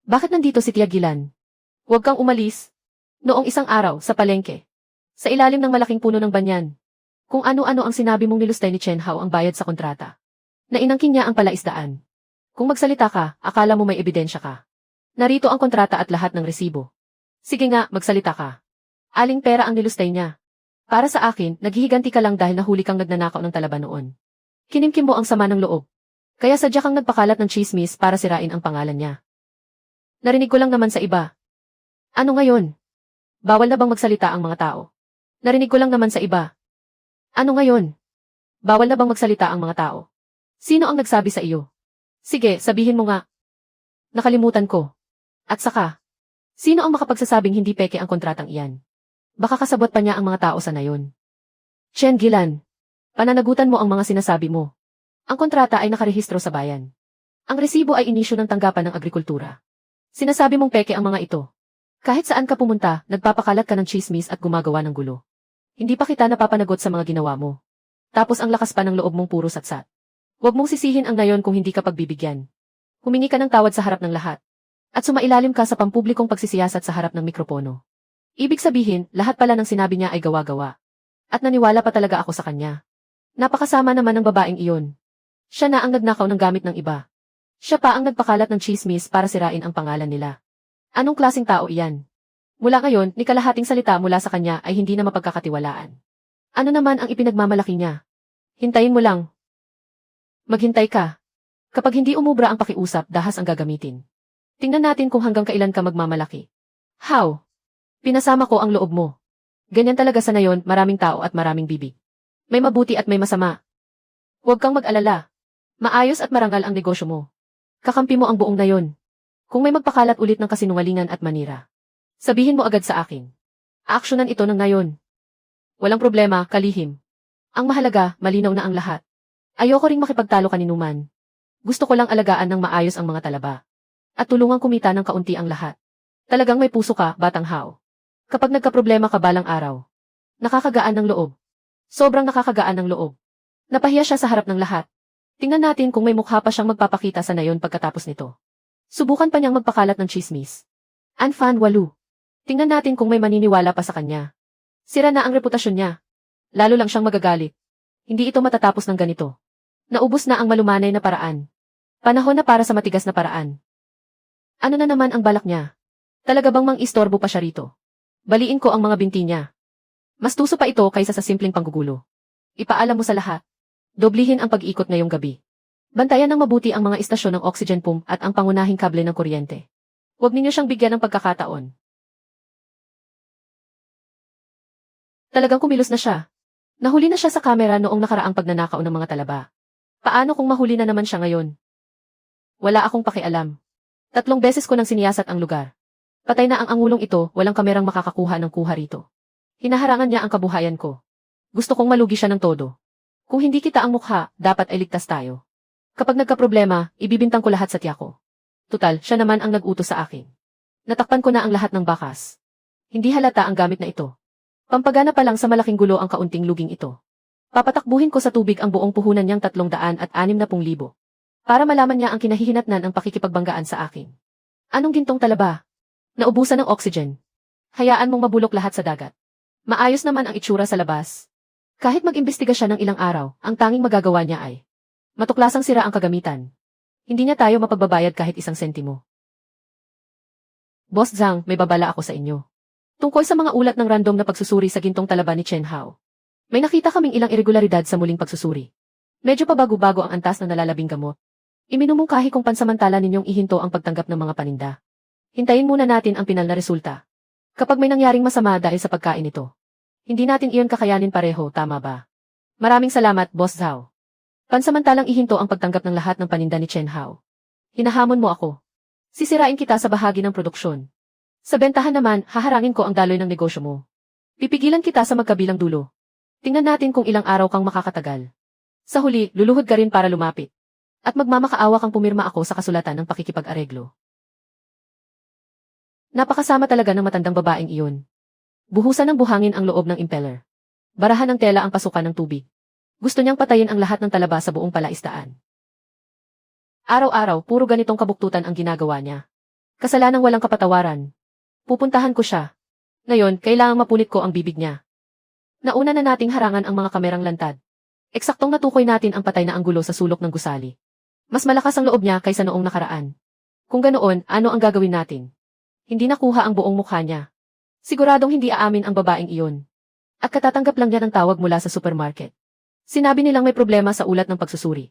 Bakit nandito si Tia Gilan? Huwag kang umalis. Noong isang araw, sa palengke, sa ilalim ng malaking puno ng banyan, kung ano-ano ang sinabi mong nilustay ni Chen Hao ang bayad sa kontrata. Nainangkin niya ang palaisdaan. Kung magsalita ka, akala mo may ebidensya ka. Narito ang kontrata at lahat ng resibo. Sige nga, magsalita ka. Aling pera ang nilustay niya? Para sa akin, naghihiganti ka lang dahil nahuli kang nagnanakaw ng talaba noon. Kinimkim mo ang sama ng loob. Kaya sadya kang nagpakalat ng chismis para sirain ang pangalan niya. Narinig ko lang naman sa iba. Ano ngayon? Bawal na bang magsalita ang mga tao? Narinig ko lang naman sa iba. Ano ngayon? Bawal na bang magsalita ang mga tao? Sino ang nagsabi sa iyo? Sige, sabihin mo nga. Nakalimutan ko. At saka, sino ang makapagsasabing hindi peke ang kontratang iyan? Baka kasabot pa niya ang mga tao sa nayon. Chen Gilan, pananagutan mo ang mga sinasabi mo. Ang kontrata ay nakarehistro sa bayan. Ang resibo ay inisyu ng tanggapan ng agrikultura. Sinasabi mong peke ang mga ito. Kahit saan ka pumunta, nagpapakalat ka ng chismis at gumagawa ng gulo. Hindi pa kita napapanagot sa mga ginawa mo. Tapos ang lakas pa ng loob mong puro satsat. Huwag mong sisihin ang nayon kung hindi ka pagbibigyan. Humingi ka ng tawad sa harap ng lahat. At sumailalim ka sa pampublikong pagsisiyasat sa harap ng mikropono. Ibig sabihin, lahat pala ng sinabi niya ay gawa-gawa. At naniwala pa talaga ako sa kanya. Napakasama naman ng babaeng iyon. Siya na ang nagnakaw ng gamit ng iba. Siya pa ang nagpakalat ng chismis para sirain ang pangalan nila. Anong klaseng tao iyan? Mula ngayon, ni kalahating salita mula sa kanya ay hindi na mapagkakatiwalaan. Ano naman ang ipinagmamalaki niya? Hintayin mo lang. Maghintay ka. Kapag hindi umubra ang pakiusap, dahas ang gagamitin. Tingnan natin kung hanggang kailan ka magmamalaki. How? Pinasama ko ang loob mo. Ganyan talaga sa nayon, maraming tao at maraming bibig. May mabuti at may masama. Huwag kang mag-alala. Maayos at marangal ang negosyo mo. Kakampi mo ang buong nayon. Kung may magpakalat ulit ng kasinungalingan at manira, sabihin mo agad sa akin. Aaksyonan ito ng ngayon. Walang problema, kalihim. Ang mahalaga, malinaw na ang lahat. Ayoko ring makipagtalo kaninuman. Gusto ko lang alagaan ng maayos ang mga talaba. At tulungang kumita ng kaunti ang lahat. Talagang may puso ka, Batang Hao. Kapag nagkaproblema ka balang araw, nakakagaan ng loob. Sobrang nakakagaan ng loob. Napahiya siya sa harap ng lahat. Tingnan natin kung may mukha pa siyang magpapakita sa nayon pagkatapos nito. Subukan pa niyang magpakalat ng chismis. Anfan 8. Tingnan natin kung may maniniwala pa sa kanya. Sira na ang reputasyon niya. Lalo lang siyang magagalit. Hindi ito matatapos ng ganito. Naubos na ang malumanay na paraan. Panahon na para sa matigas na paraan. Ano na naman ang balak niya? Talaga bang mang-istorbo pa siya rito? Baliin ko ang mga binti niya. Mas tuso pa ito kaysa sa simpleng panggugulo. Ipaalam mo sa lahat. Doblihin ang pag-ikot ngayong gabi. Bantayan ng mabuti ang mga istasyon ng oxygen pump at ang pangunahing kable ng kuryente. Huwag ninyo siyang bigyan ng pagkakataon. Talagang kumilos na siya. Nahuli na siya sa kamera noong nakaraang pagnanakaw ng mga talaba. Paano kung mahuli na naman siya ngayon? Wala akong pakialam. 3 beses ko nang siniyasat ang lugar. Patay na ang angulong ito, walang kamerang makakakuha ng kuha rito. Hinaharangan niya ang kabuhayan ko. Gusto kong malugi siya ng todo. Kung hindi kita ang mukha, dapat ay ligtas tayo. Kapag nagkaproblema, ibibintang ko lahat sa tiyak ko. Tutal, siya naman ang nag-utos sa akin. Natakpan ko na ang lahat ng bakas. Hindi halata ang gamit na ito. Pampagana pa lang sa malaking gulo ang kaunting luging ito. Papatakbuhin ko sa tubig ang buong puhunan niyang 360,000 para malaman niya ang kinahihinatnan ng pakikipagbanggaan sa akin. Anong gintong talaba? Naubusan ng oxygen. Hayaan mong mabulok lahat sa dagat. Maayos naman ang itsura sa labas. Kahit mag-imbestiga siya ng ilang araw, ang tanging magagawa niya ay matuklasang sira ang kagamitan. Hindi niya tayo mapagbabayad kahit 1 sentimo. Boss Zhang, may babala ako sa inyo. Tungkol sa mga ulat ng random na pagsusuri sa gintong talaba ni Chen Hao. May nakita kaming ilang irregularidad sa muling pagsusuri. Medyo pabago-bago ang antas ng nalalabing gamot. Iminumungkahi kung pansamantala ninyong ihinto ang pagtanggap ng mga paninda. Hintayin muna natin ang pinal na resulta. Kapag may nangyaring masama dahil sa pagkain ito, hindi natin iyon kakayanin pareho, tama ba? Maraming salamat, Boss Zhao. Pansamantalang ihinto ang pagtanggap ng lahat ng paninda ni Chen Hao. Hinahamon mo ako. Sisirain kita sa bahagi ng produksyon. Sa bentahan naman, haharangin ko ang daloy ng negosyo mo. Pipigilan kita sa magkabilang dulo. Tingnan natin kung ilang araw kang makakatagal. Sa huli, luluhod ka rin para lumapit. At magmamakaawa kang pumirma ako sa kasulatan ng pakikipag-areglo. Napakasama talaga ng matandang babaeng iyon. Buhusan ng buhangin ang loob ng impeller. Barahan ng tela ang pasukan ng tubig. Gusto niyang patayin ang lahat ng talaba sa buong palaisdaan. Araw-araw, puro ganitong kabuktutan ang ginagawa niya. Kasalanang walang kapatawaran. Pupuntahan ko siya. Ngayon, kailangang mapunit ko ang bibig niya. Nauna na nating harangan ang mga kamerang lantad. Eksaktong natukoy natin ang patay na anggulo sa sulok ng gusali. Mas malakas ang loob niya kaysa noong nakaraan. Kung ganoon, ano ang gagawin natin? Hindi nakuha ang buong mukha niya. Siguradong hindi aamin ang babaeng iyon. At katatanggap lang niya ng tawag mula sa supermarket. Sinabi nilang may problema sa ulat ng pagsusuri.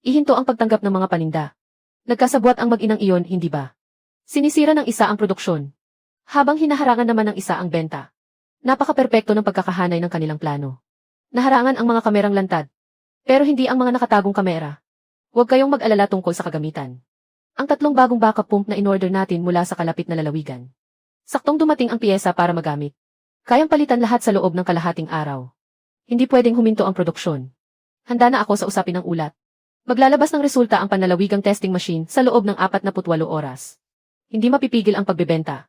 Ihinto ang pagtanggap ng mga paninda. Nagkasabwat ang mag-inang iyon, hindi ba? Sinisira ng isa ang produksyon. Habang hinaharangan naman ng isa ang benta. Napaka-perpekto ng pagkakahanay ng kanilang plano. Naharangan ang mga kamerang lantad. Pero hindi ang mga nakatagong kamera. Huwag kayong mag-alala tungkol sa kagamitan. Ang 3 bagong backup pump na in-order natin mula sa kalapit na lalawigan. Saktong dumating ang piyesa para magamit. Kayang palitan lahat sa loob ng kalahating araw. Hindi pwedeng huminto ang produksyon. Handa na ako sa usapin ng ulat. Maglalabas ng resulta ang panlalawigang testing machine sa loob ng 48 oras. Hindi mapipigil ang pagbebenta.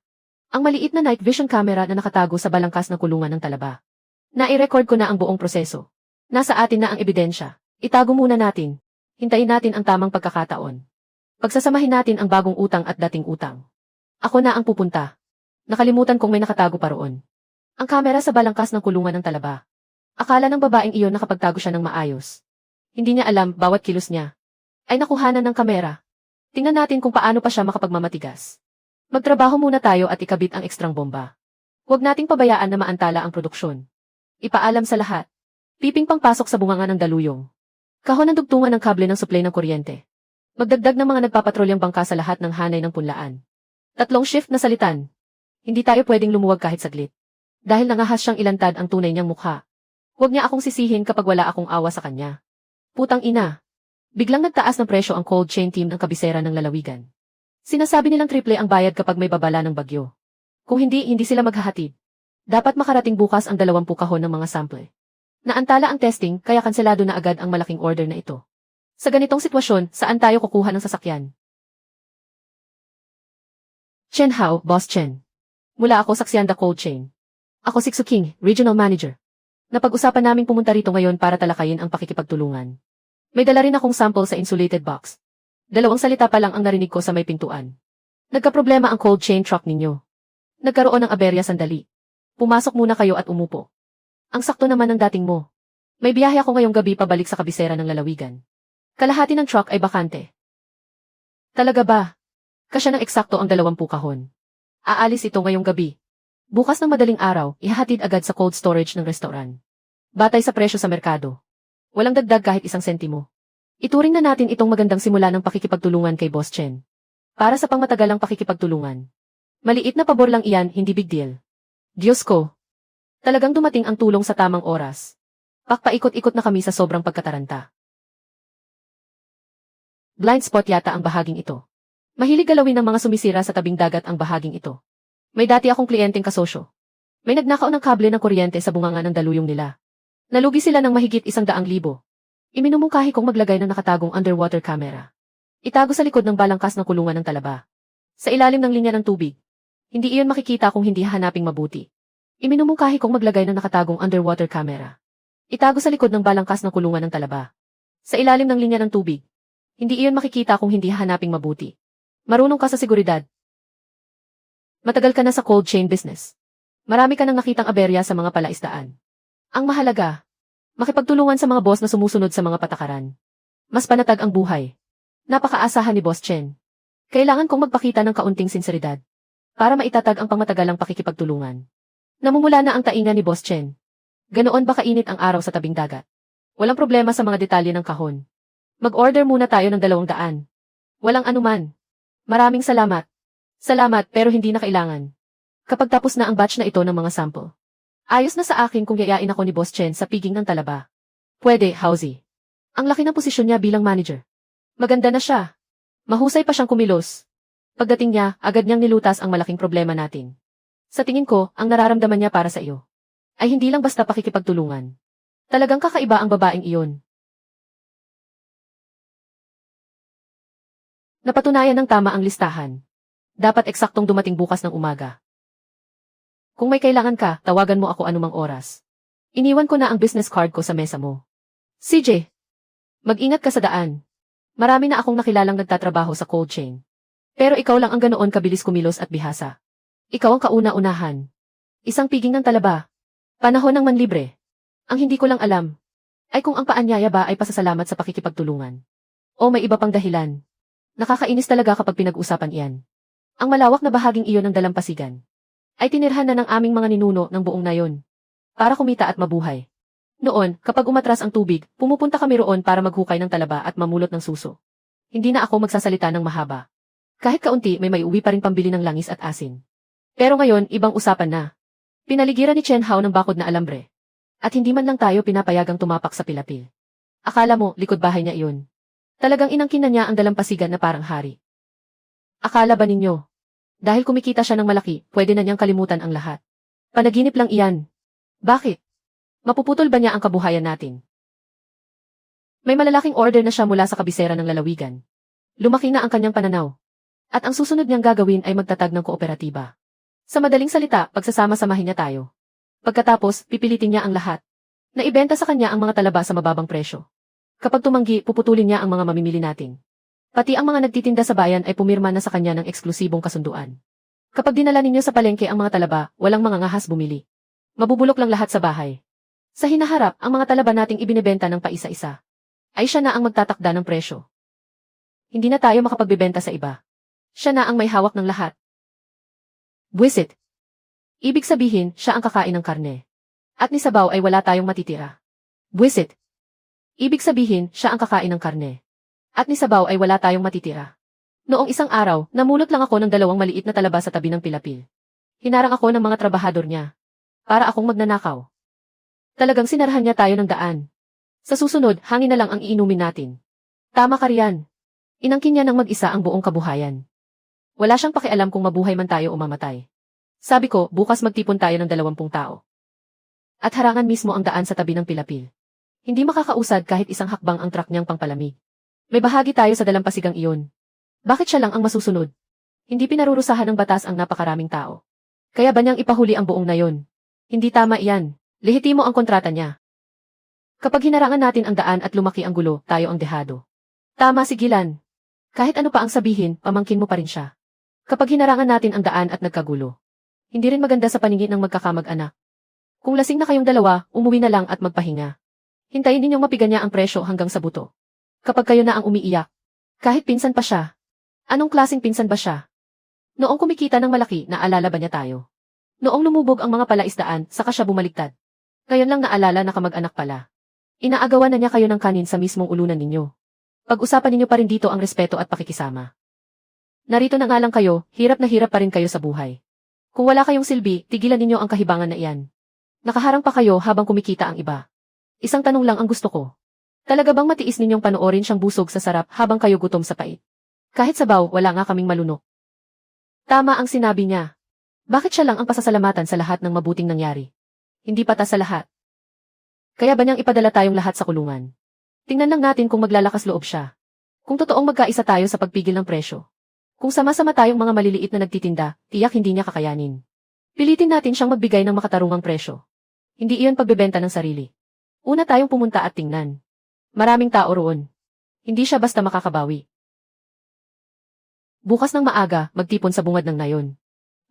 Ang maliit na night vision camera na nakatago sa balangkas ng kulungan ng talaba. Nai-record ko na ang buong proseso. Nasa atin na ang ebidensya. Itago muna natin. Hintayin natin ang tamang pagkakataon. Pagsasamahin natin ang bagong utang at dating utang. Ako na ang pupunta. Nakalimutan kong may nakatago pa roon. Ang kamera sa balangkas ng kulungan ng talaba. Akala ng babaeng iyon nakapagtago siya ng maayos. Hindi niya alam bawat kilos niya ay nakuhanan ng kamera. Tingnan natin kung paano pa siya makapagmamatigas. Magtrabaho muna tayo at ikabit ang ekstrang bomba. Huwag nating pabayaan na maantala ang produksyon. Ipaalam sa lahat. Piping pangpasok sa bunganga ng daluyong. Kahon ng dugtungan ng kable ng supply ng kuryente. Magdagdag ng mga nagpapatrolyang bangka sa lahat ng hanay ng punlaan. 3 shift na salitan. Hindi tayo pwedeng lumuwag kahit saglit. Dahil nangahas siyang ilantad ang tunay niyang mukha. Huwag niya akong sisihin kapag wala akong awa sa kanya. Putang ina. Biglang nagtaas ng presyo ang cold chain team ng kabisera ng lalawigan. Sinasabi nilang triple ang bayad kapag may babala ng bagyo. Kung hindi, hindi sila maghahatid. Dapat makarating bukas ang 20 kahon ng mga sample. Naantala ang testing kaya kanselado na agad ang malaking order na ito. Sa ganitong sitwasyon, saan tayo kukuha ng sasakyan? Chen Hao, Boss Chen. Mula ako sa Xianda Cold Chain. Ako si Xu King, Regional Manager. Napag-usapan naming pumunta rito ngayon para talakayin ang pakikipagtulungan. May dala rin akong sample sa insulated box. 2 salita pa lang ang narinig ko sa may pintuan. Nagkaproblema ang cold chain truck ninyo. Nagkaroon ng aberya sandali. Pumasok muna kayo at umupo. Ang sakto naman ng dating mo. May biyahe ako ngayong gabi pabalik sa kabisera ng lalawigan. Kalahati ng truck ay bakante. Talaga ba? Kasya ng eksakto ang 20 kahon. Aalis ito ngayong gabi. Bukas ng madaling araw, ihahatid agad sa cold storage ng restaurant. Batay sa presyo sa merkado. Walang dagdag kahit 1 sentimo. Ituring na natin itong magandang simula ng pakikipagtulungan kay Boss Chen. Para sa pangmatagalang pakikipagtulungan. Maliit na pabor lang iyan, hindi big deal. Diyos ko. Talagang dumating ang tulong sa tamang oras. Pakpaikot-ikot na kami sa sobrang pagkataranta. Blind spot yata ang bahaging ito. Mahilig galawin ng mga sumisira sa tabing dagat ang bahaging ito. May dati akong kliyenteng kasosyo. May nagnakaw ng kable ng kuryente sa bunganga ng daluyong nila. Nalugi sila ng mahigit 100,000. Iminumungkahi kong maglagay ng nakatagong underwater camera. Itago sa likod ng balangkas ng kulungan ng talaba. Sa ilalim ng linya ng tubig. Hindi iyon makikita kung hindi hahanaping mabuti. Iminumungkahi kong maglagay ng nakatagong underwater camera. Itago sa likod ng balangkas ng kulungan ng talaba. Sa ilalim ng linya ng tubig. Hindi iyon makikita kung hindi hahanaping mabuti. Marunong ka sa seguridad. Matagal ka na sa cold chain business. Marami ka nang nakitang aberya sa mga palaisdaan. Ang mahalaga, makipagtulungan sa mga boss na sumusunod sa mga patakaran. Mas panatag ang buhay. Napakaasahan ni Boss Chen. Kailangan kong magpakita ng kaunting sinseridad para maitatag ang pangmatagalang pakikipagtulungan. Namumula na ang tainga ni Boss Chen. Ganoon ba kainit ang araw sa tabing dagat? Walang problema sa mga detalye ng kahon. Mag-order muna tayo ng 200. Walang anuman. Maraming salamat. Salamat pero hindi na kailangan. Kapag tapos na ang batch na ito ng mga sample. Ayos na sa akin kung yayain ako ni Boss Chen sa piging ng talaba. Pwede, Hausi. Ang laki ng posisyon niya bilang manager. Maganda na siya. Mahusay pa siyang kumilos. Pagdating niya, agad niyang nilutas ang malaking problema natin. Sa tingin ko, ang nararamdaman niya para sa iyo ay hindi lang basta pakikipagtulungan. Talagang kakaiba ang babaeng iyon. Napatunayan ng tama ang listahan. Dapat eksaktong dumating bukas ng umaga. Kung may kailangan ka, tawagan mo ako anumang oras. Iniwan ko na ang business card ko sa mesa mo. CJ, mag-ingat ka sa daan. Marami na akong nakilalang nagtatrabaho sa cold chain. Pero ikaw lang ang ganoon kabilis kumilos at bihasa. Ikaw ang kauna-unahan. Isang piging ng talaba. Panahon ng manlibre. Ang hindi ko lang alam ay kung ang paanyaya ba ay pasasalamat sa pakikipagtulungan. O may iba pang dahilan. Nakakainis talaga kapag pinag-usapan iyan. Ang malawak na bahaging iyon ng dalampasigan ay tinirhan na ng aming mga ninuno ng buong nayon para kumita at mabuhay. Noon, kapag umatras ang tubig, pumupunta kami roon para maghukay ng talaba at mamulot ng suso. Hindi na ako magsasalita ng mahaba. Kahit kaunti may maiuwi pa rin pambili ng langis at asin. Pero ngayon, ibang usapan na. Pinaligiran ni Chen Hao ng bakod na alambre. At hindi man lang tayo pinapayagang tumapak sa pilapil. Akala mo, likod bahay niya iyon. Talagang inangkin na niya ang dalampasigan na parang hari. Akala ba ninyo? Dahil kumikita siya ng malaki, pwede na niyang kalimutan ang lahat. Panaginip lang iyan. Bakit? Mapuputol ba niya ang kabuhayan natin? May malalaking order na siya mula sa kabisera ng lalawigan. Lumaki na ang kanyang pananaw. At ang susunod niyang gagawin ay magtatag ng kooperatiba. Sa madaling salita, pagsasama-samahin niya tayo. Pagkatapos, pipilitin niya ang lahat. Naibenta sa kanya ang mga talaba sa mababang presyo. Kapag tumanggi, puputulin niya ang mga mamimili natin. Pati ang mga nagtitinda sa bayan ay pumirma na sa kanya ng eksklusibong kasunduan. Kapag dinala ninyo sa palengke ang mga talaba, walang mga ngahas bumili. Mabubulok lang lahat sa bahay. Sa hinaharap, ang mga talaba nating ibinebenta ng paisa-isa. Ay siya na ang magtatakda ng presyo. Hindi na tayo makapagbebenta sa iba. Siya na ang may hawak ng lahat. Buwisit. Ibig sabihin, siya ang kakain ng karne. At ni sabaw ay wala tayong matitira. Buwisit. Ibig sabihin, siya ang kakain ng karne. At ni sabaw ay wala tayong matitira. Noong isang araw, namulot lang ako ng 2 maliit na talaba sa tabi ng pilapil. Hinarang ako ng mga trabahador niya. Para akong magnanakaw. Talagang sinarahan niya tayo ng daan. Sa susunod, hangin na lang ang iinumin natin. Tama ka riyan. Inangkin niya ng mag-isa ang buong kabuhayan. Wala siyang pakialam kung mabuhay man tayo o mamatay. Sabi ko, bukas magtipon tayo ng 20 tao. At harangan mismo ang daan sa tabi ng pilapil. Hindi makakausad kahit isang hakbang ang truck niyang pangpalamig. May bahagi tayo sa dalampasigang iyon. Bakit siya lang ang masusunod? Hindi pinarurusahan ng batas ang napakaraming tao. Kaya ba niyang ipahuli ang buong nayon? Hindi tama iyan. Lehitimo ang kontrata niya. Kapag hinarangan natin ang daan at lumaki ang gulo, tayo ang dehado. Tama si Gilan. Kahit ano pa ang sabihin, pamangkin mo pa rin siya. Kapag hinarangan natin ang daan at nagkagulo, hindi rin maganda sa paningin ng magkakamag-anak. Kung lasing na kayong dalawa, umuwi na lang at magpahinga. Hintayin ninyong mapiga niya ang presyo hanggang sa buto. Kapag kayo na ang umiiyak, kahit pinsan pa siya. Anong klaseng pinsan ba siya? Noong kumikita ng malaki, naalala ba niya tayo? Noong lumubog ang mga palaisdaan, saka siya bumaligtad. Ngayon lang naalala na kamag-anak pala. Inaagawan na niya kayo ng kanin sa mismong ulunan ninyo. Pag-usapan ninyo pa rin dito ang respeto at pakikisama. Narito na nga lang kayo, hirap na hirap pa rin kayo sa buhay. Kung wala kayong silbi, tigilan ninyo ang kahibangan na iyan. Nakaharang pa kayo habang kumikita ang iba. Isang tanong lang ang gusto ko. Talaga bang matiis ninyong panoorin siyang busog sa sarap habang kayo gutom sa pait? Kahit sabaw, wala nga kaming malunok. Tama ang sinabi niya. Bakit siya lang ang pasasalamatan sa lahat ng mabuting nangyari? Hindi patas sa lahat. Kaya ba niyang ipadala tayong lahat sa kulungan? Tingnan lang natin kung maglalakas loob siya. Kung totoong magkaisa tayo sa pagpigil ng presyo. Kung sama-sama tayong mga maliliit na nagtitinda, tiyak hindi niya kakayanin. Pilitin natin siyang magbigay ng makatarungang presyo. Hindi iyon pagbebenta ng sarili. Una tayong pumunta at tingnan. Maraming tao roon. Hindi siya basta makakabawi. Bukas ng maaga, magtipon sa bungad ng nayon.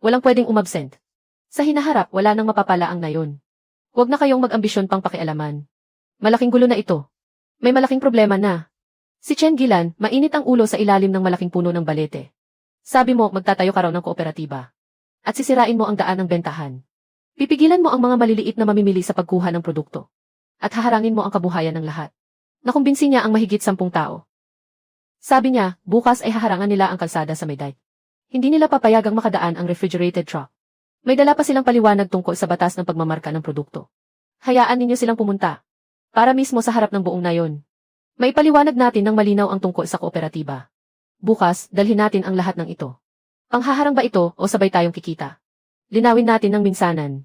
Walang pwedeng umabsent. Sa hinaharap, wala nang mapapala ang nayon. Huwag na kayong mag-ambisyon pang pakialaman. Malaking gulo na ito. May malaking problema na. Si Chen Gilan, mainit ang ulo sa ilalim ng malaking puno ng balete. Sabi mo, magtatayo ka raw ng kooperatiba. At sisirain mo ang daan ng bentahan. Pipigilan mo ang mga maliliit na mamimili sa pagkuha ng produkto. At haharangin mo ang kabuhayan ng lahat. Nakumbinsi niya ang mahigit 10 tao. Sabi niya, bukas ay haharangan nila ang kalsada sa Meday. Hindi nila papayagang makadaan ang refrigerated truck. May dala pa silang paliwanag tungkol sa batas ng pagmamarka ng produkto. Hayaan ninyo silang pumunta. Para mismo sa harap ng buong nayon. May paliwanag natin ng malinaw ang tungkol sa kooperatiba. Bukas, dalhin natin ang lahat ng ito. Panghaharang ba ito o sabay tayong kikita? Linawin natin ng minsanan.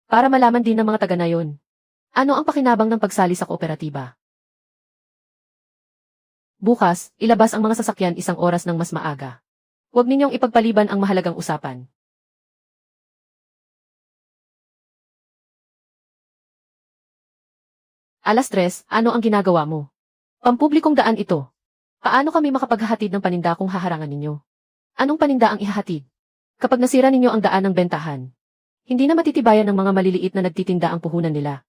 Para malaman din ng mga taga-nayon. Ano ang pakinabang ng pagsali sa kooperatiba? Bukas, ilabas ang mga sasakyan 1 oras ng mas maaga. Huwag ninyong ipagpaliban ang mahalagang usapan. Alas 3, ano ang ginagawa mo? Pampublikong daan ito. Paano kami makapaghahatid ng paninda kung haharangan ninyo? Anong paninda ang ihahatid? Kapag nasira ninyo ang daan ng bentahan, hindi na matitibayan ng mga maliliit na nagtitinda ang puhunan nila.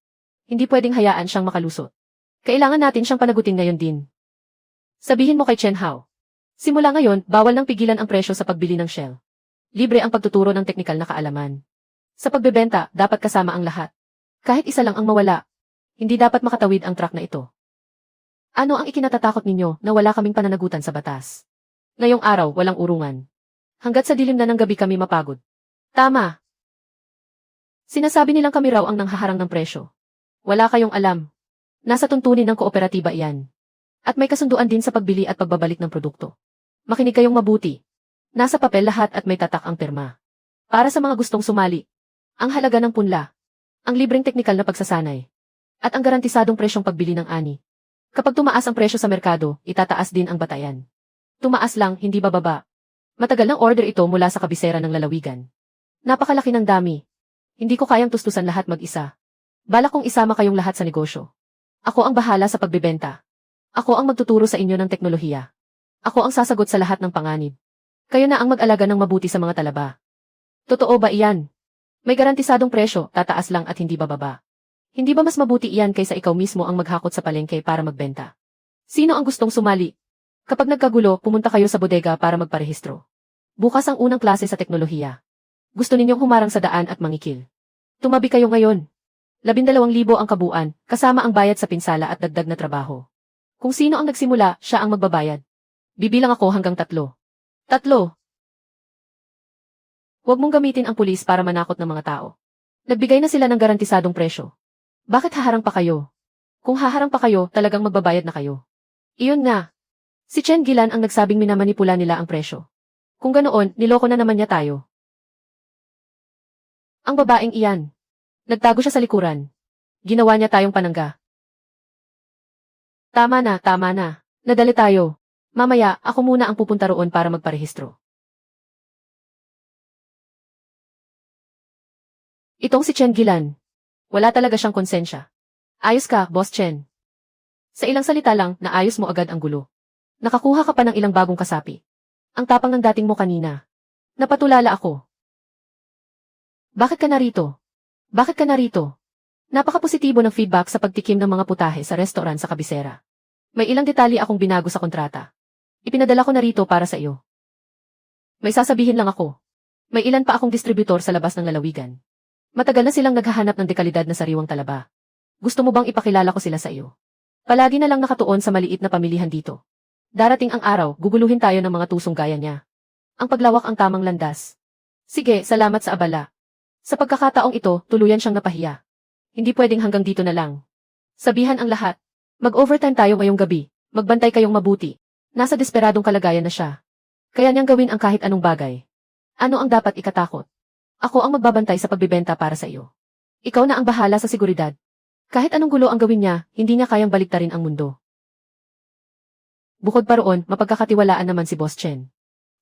Hindi pwedeng hayaan siyang makalusot. Kailangan natin siyang panagutin ngayon din. Sabihin mo kay Chen Hao. Simula ngayon, bawal nang pigilan ang presyo sa pagbili ng Shell. Libre ang pagtuturo ng teknikal na kaalaman. Sa pagbebenta, dapat kasama ang lahat. Kahit isa lang ang mawala, hindi dapat makatawid ang truck na ito. Ano ang ikinatatakot ninyo na wala kaming pananagutan sa batas? Ngayong araw, walang urungan. Hanggat sa dilim na ng gabi kami mapagod. Tama. Sinasabi nilang kami raw ang nanghaharang ng presyo. Wala kayong alam. Nasa tuntunin ng kooperatiba iyan. At may kasunduan din sa pagbili at pagbabalik ng produkto. Makinig kayong mabuti. Nasa papel lahat at may tatak ang pirma. Para sa mga gustong sumali. Ang halaga ng punla. Ang libreng teknikal na pagsasanay. At ang garantisadong presyong pagbili ng ani. Kapag tumaas ang presyo sa merkado, itataas din ang batayan. Tumaas lang, hindi bababa. Matagal ng order ito mula sa kabisera ng lalawigan. Napakalaki ng dami. Hindi ko kayang tustusan lahat mag-isa. Balak kong isama kayong lahat sa negosyo. Ako ang bahala sa pagbebenta. Ako ang magtuturo sa inyo ng teknolohiya. Ako ang sasagot sa lahat ng panganib. Kayo na ang mag-alaga ng mabuti sa mga talaba. Totoo ba iyan? May garantisadong presyo, tataas lang at hindi bababa. Hindi ba mas mabuti iyan kaysa ikaw mismo ang maghakot sa palengke para magbenta? Sino ang gustong sumali? Kapag nagkagulo, pumunta kayo sa bodega para magparehistro. Bukas ang unang klase sa teknolohiya. Gusto ninyong humarang sa daan at mangikil. Tumabi kayo ngayon. 12,000 ang kabuuan, kasama ang bayad sa pinsala at dagdag na trabaho. Kung sino ang nagsimula, siya ang magbabayad. Bibilang ako hanggang 3. 3. Huwag mong gamitin ang pulis para manakot ng mga tao. Nagbigay na sila ng garantisadong presyo. Bakit haharang pa kayo? Kung haharang pa kayo, talagang magbabayad na kayo. Iyon nga. Si Chen Gilan ang nagsabing minamanipula nila ang presyo. Kung ganoon, niloko na naman niya tayo. Ang babaeng iyan. Nagtago siya sa likuran. Ginawa niya tayong panangga. Tama na, tama na. Nadali tayo. Mamaya, ako muna ang pupunta roon para magparehistro. Itong si Chen Gilan. Wala talaga siyang konsensya. Ayos ka, Boss Chen. Sa ilang salita lang, naayos mo agad ang gulo. Nakakuha ka pa ng ilang bagong kasapi. Ang tapang ng dating mo kanina. Napatulala ako. Bakit ka narito? Bakit ka narito? Napaka-positibo ng feedback sa pagtikim ng mga putahe sa restaurant sa kabisera. May ilang detalye akong binago sa kontrata. Ipinadala ko na rito para sa iyo. May sasabihin lang ako. May ilan pa akong distributor sa labas ng lalawigan. Matagal na silang naghahanap ng dekalidad na sariwang talaba. Gusto mo bang ipakilala ko sila sa iyo? Palagi na lang nakatuon sa maliit na pamilihan dito. Darating ang araw, guguluhin tayo ng mga tusong gaya niya. Ang paglawak ang tamang landas. Sige, salamat sa abala. Sa pagkakataong ito, tuluyan siyang napahiya. Hindi pwedeng hanggang dito na lang. Sabihan ang lahat. Mag-overtime tayo ngayong gabi. Magbantay kayong mabuti. Nasa desperadong kalagayan na siya. Kaya niyang gawin ang kahit anong bagay. Ano ang dapat ikatakot? Ako ang magbabantay sa pagbibenta para sa iyo. Ikaw na ang bahala sa seguridad. Kahit anong gulo ang gawin niya, hindi niya kayang baliktarin ang mundo. Bukod pa roon, mapagkakatiwalaan naman si Boss Chen.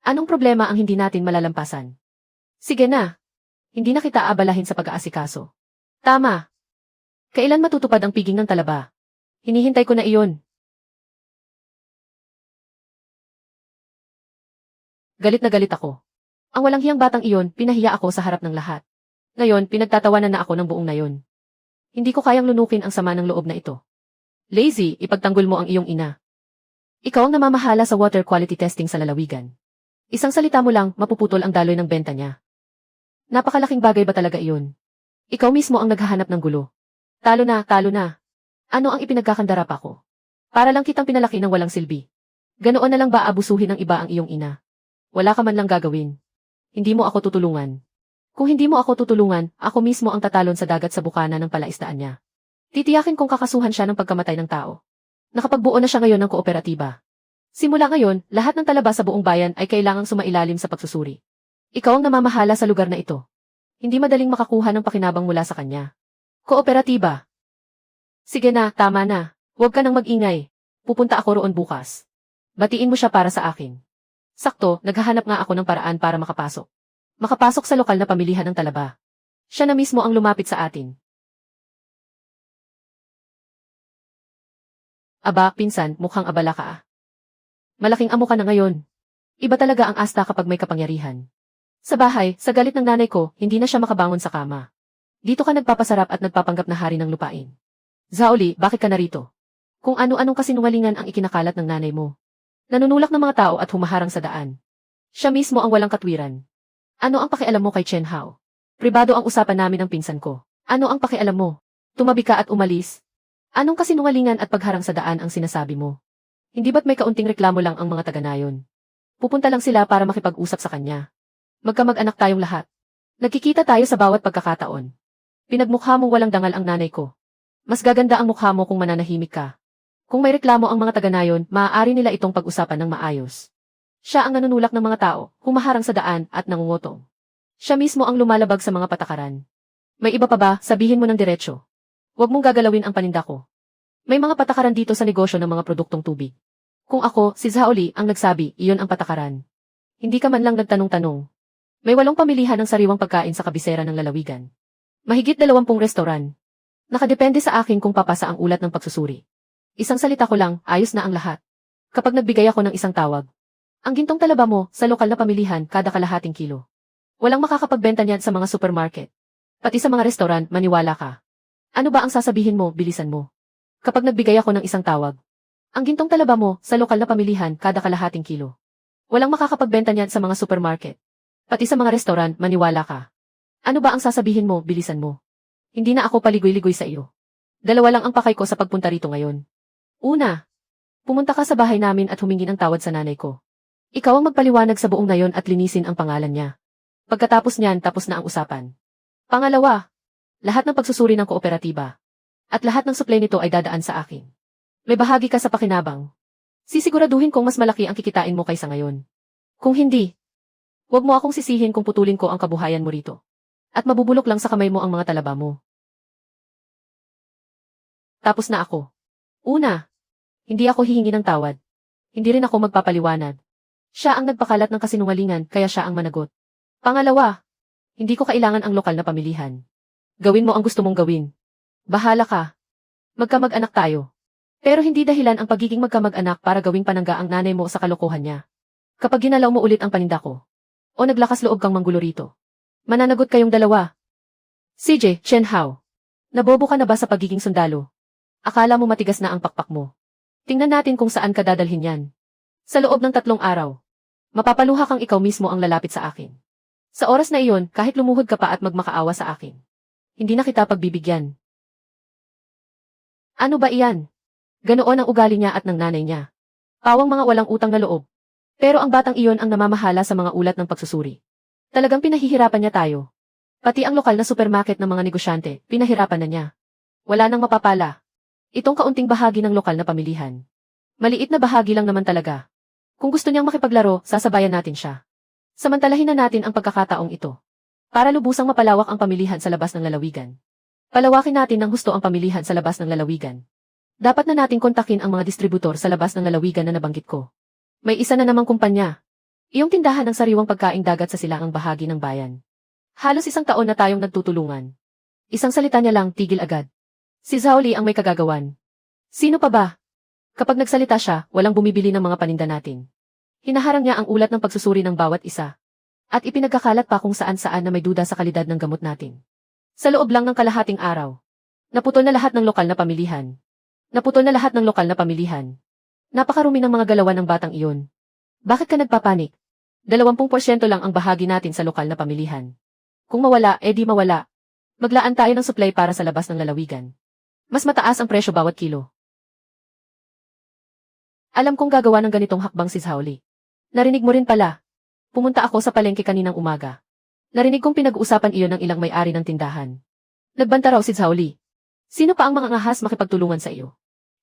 Anong problema ang hindi natin malalampasan? Sige na. Hindi na kita aabalahin sa pag-aasikaso. Tama. Kailan matutupad ang piging ng talaba? Hinihintay ko na iyon. Galit na galit ako. Ang walang hiyang batang iyon, pinahiya ako sa harap ng lahat. Ngayon, pinagtatawanan na ako ng buong nayon. Hindi ko kayang lunukin ang sama ng loob na ito. Lazy, ipagtanggol mo ang iyong ina. Ikaw ang namamahala sa water quality testing sa lalawigan. Isang salita mo lang, mapuputol ang daloy ng benta niya. Napakalaking bagay ba talaga iyon? Ikaw mismo ang naghahanap ng gulo. Talo na, talo na. Ano ang ipinagkakandarap ako? Para lang kitang pinalaki ng walang silbi. Ganoon na lang ba abusuhin ng iba ang iyong ina? Wala ka man lang gagawin. Hindi mo ako tutulungan. Kung hindi mo ako tutulungan, ako mismo ang tatalon sa dagat sa bukana ng palaisdaan niya. Titiyakin kong kakasuhan siya ng pagkamatay ng tao. Nakapagbuo na siya ngayon ng kooperatiba. Simula ngayon, lahat ng talaba sa buong bayan ay kailangang sumailalim sa pagsusuri. Ikaw ang namamahala sa lugar na ito. Hindi madaling makakuha ng pakinabang mula sa kanya. Kooperatiba. Sige na, tama na. Huwag ka nang mag-ingay. Pupunta ako roon bukas. Batiin mo siya para sa akin. Sakto, naghahanap nga ako ng paraan para makapasok. Makapasok sa lokal na pamilihan ng talaba. Siya na mismo ang lumapit sa atin. Aba, pinsan, mukhang abala ka ah. Malaking amo ka na ngayon. Iba talaga ang asta kapag may kapangyarihan. Sa bahay, sa galit ng nanay ko, hindi na siya makabangon sa kama. Dito ka nagpapasarap at nagpapanggap na hari ng lupain. Zaoli, bakit ka narito? Kung ano-anong kasinungalingan ang ikinakalat ng nanay mo. Nanunulak ng mga tao at humaharang sa daan. Siya mismo ang walang katwiran. Ano ang pakialam mo kay Chen Hao? Pribado ang usapan namin ng pinsan ko. Ano ang pakialam mo? Tumabi ka at umalis? Anong kasinungalingan at pagharang sa daan ang sinasabi mo? Hindi ba't may kaunting reklamo lang ang mga taga-nayon? Pupunta lang sila para makipag-usap sa kanya. Magkamag-anak tayong lahat. Nagkikita tayo sa bawat pagkakataon. Pinagmukha mong walang dangal ang nanay ko. Mas gaganda ang mukha mo kung mananahimik ka. Kung may reklamo ang mga taga-nayon, maaari nila itong pag-usapan ng maayos. Siya ang nanunulak ng mga tao, humaharang sa daan at nangungutong. Siya mismo ang lumalabag sa mga patakaran. May iba pa ba, sabihin mo ng diretsyo. Huwag mong gagalawin ang paninda ko. May mga patakaran dito sa negosyo ng mga produktong tubig. Kung ako, si Zaoli, ang nagsabi, iyon ang patakaran. Hindi ka man lang nagtanong-tanong. May 8 pamilihan ng sariwang pagkain sa kabisera ng lalawigan. Mahigit 20 restaurant. Nakadepende sa akin kung papasa ang ulat ng pagsusuri. Isang salita ko lang, ayos na ang lahat. Kapag nagbigay ako ng isang tawag, ang gintong talaba mo sa lokal na pamilihan kada kalahating kilo. Walang makakapagbenta niyan sa mga supermarket. Pati sa mga restaurant, maniwala ka. Ano ba ang sasabihin mo, bilisan mo? Kapag nagbigay ako ng isang tawag, ang gintong talaba mo sa lokal na pamilihan kada kalahating kilo. Walang makakapagbenta niyan sa mga supermarket. Pati sa mga restaurant, maniwala ka. Ano ba ang sasabihin mo, bilisan mo? Hindi na ako paligoy-ligoy sa iyo. 2 lang ang pakay ko sa pagpunta rito ngayon. Una, pumunta ka sa bahay namin at humingi ng tawad sa nanay ko. Ikaw ang magpaliwanag sa buong nayon at linisin ang pangalan niya. Pagkatapos niyan, tapos na ang usapan. Pangalawa, lahat ng pagsusuri ng kooperatiba. At lahat ng supply nito ay dadaan sa akin. May bahagi ka sa pakinabang. Sisiguraduhin kong mas malaki ang kikitain mo kaysa ngayon. Kung hindi, huwag mo akong sisihin kung putulin ko ang kabuhayan mo rito. At mabubulok lang sa kamay mo ang mga talaba mo. Tapos na ako. Una, hindi ako hihingi ng tawad. Hindi rin ako magpapaliwanag. Siya ang nagpakalat ng kasinungalingan kaya siya ang managot. Pangalawa, hindi ko kailangan ang lokal na pamilihan. Gawin mo ang gusto mong gawin. Bahala ka. Magkamag-anak tayo. Pero hindi dahilan ang pagiging magkamag-anak para gawing panangga ang nanay mo sa kalokohan niya. Kapag ginalaw mo ulit ang paninda ko, o naglakas loob kang manggulo rito, mananagot kayong dalawa. CJ, Chen Hao. Nabobo ka na ba sa pagiging sundalo? Akala mo matigas na ang pakpak mo. Tingnan natin kung saan ka dadalhin yan. Sa loob ng 3 araw, mapapaluha kang ikaw mismo ang lalapit sa akin. Sa oras na iyon, kahit lumuhod ka pa at magmakaawa sa akin, hindi na kita pagbibigyan. Ano ba iyan? Ganoon ang ugali niya at ng nanay niya. Pawang mga walang utang na loob. Pero ang batang iyon ang namamahala sa mga ulat ng pagsusuri. Talagang pinahihirapan niya tayo. Pati ang lokal na supermarket ng mga negosyante, pinahirapan na niya. Wala nang mapapala. Itong kaunting bahagi ng lokal na pamilihan. Maliit na bahagi lang naman talaga. Kung gusto niyang makipaglaro, sasabayan natin siya. Samantalahin na natin ang pagkakataong ito. Para lubusang mapalawak ang pamilihan sa labas ng lalawigan. Palawakin natin ng husto ang pamilihan sa labas ng lalawigan. Dapat na nating kontakin ang mga distributor sa labas ng lalawigan na nabanggit ko. May isa na namang kumpanya. Iyong tindahan ng sariwang pagkaing dagat sa silangang bahagi ng bayan. Halos 1 taon na tayong nagtutulungan. Isang salita niya lang, tigil agad. Si Zhao Li ang may kagagawan. Sino pa ba? Kapag nagsalita siya, walang bumibili ng mga paninda natin. Hinaharang niya ang ulat ng pagsusuri ng bawat isa. At ipinagkakalat pa kung saan-saan na may duda sa kalidad ng gamot natin. Sa loob lang ng kalahating araw, naputol na lahat ng lokal na pamilihan. Napakarumi ng mga galawan ng batang iyon. Bakit ka nagpapanik? 20% lang ang bahagi natin sa lokal na pamilihan. Kung mawala, di mawala. Maglaan tayo ng supply para sa labas ng lalawigan. Mas mataas ang presyo bawat kilo. Alam kong gagawa ng ganitong hakbang si Zhao Li. Narinig mo rin pala. Pumunta ako sa palengke kaninang umaga. Narinig kong pinag-uusapan iyon ng ilang may-ari ng tindahan. Nagbanta raw si Zhao Li. Sino pa ang mga ngahas makipagtulungan sa iyo?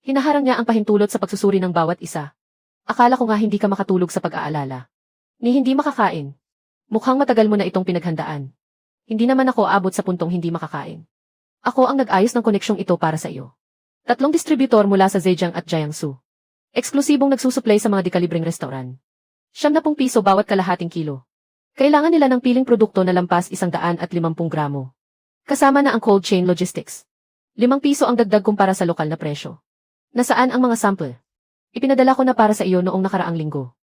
Hinaharang niya ang pahintulot sa pagsusuri ng bawat isa. Akala ko nga hindi ka makatulog sa pag-aalala. Ni hindi makakain. Mukhang matagal mo na itong pinaghandaan. Hindi naman ako abot sa puntong hindi makakain. Ako ang nag-ayos ng koneksyong ito para sa iyo. 3 distributor mula sa Zhejiang at Jiangsu. Eksklusibong nagsusupply sa mga dekalibreng restaurant. 70 piso bawat kalahating kilo. Kailangan nila ng piling produkto na lampas 150 gramo. Kasama na ang cold chain logistics. 5 piso ang dagdag kumpara sa lokal na presyo. Nasaan ang mga sample? Ipinadala ko na para sa iyo noong nakaraang linggo.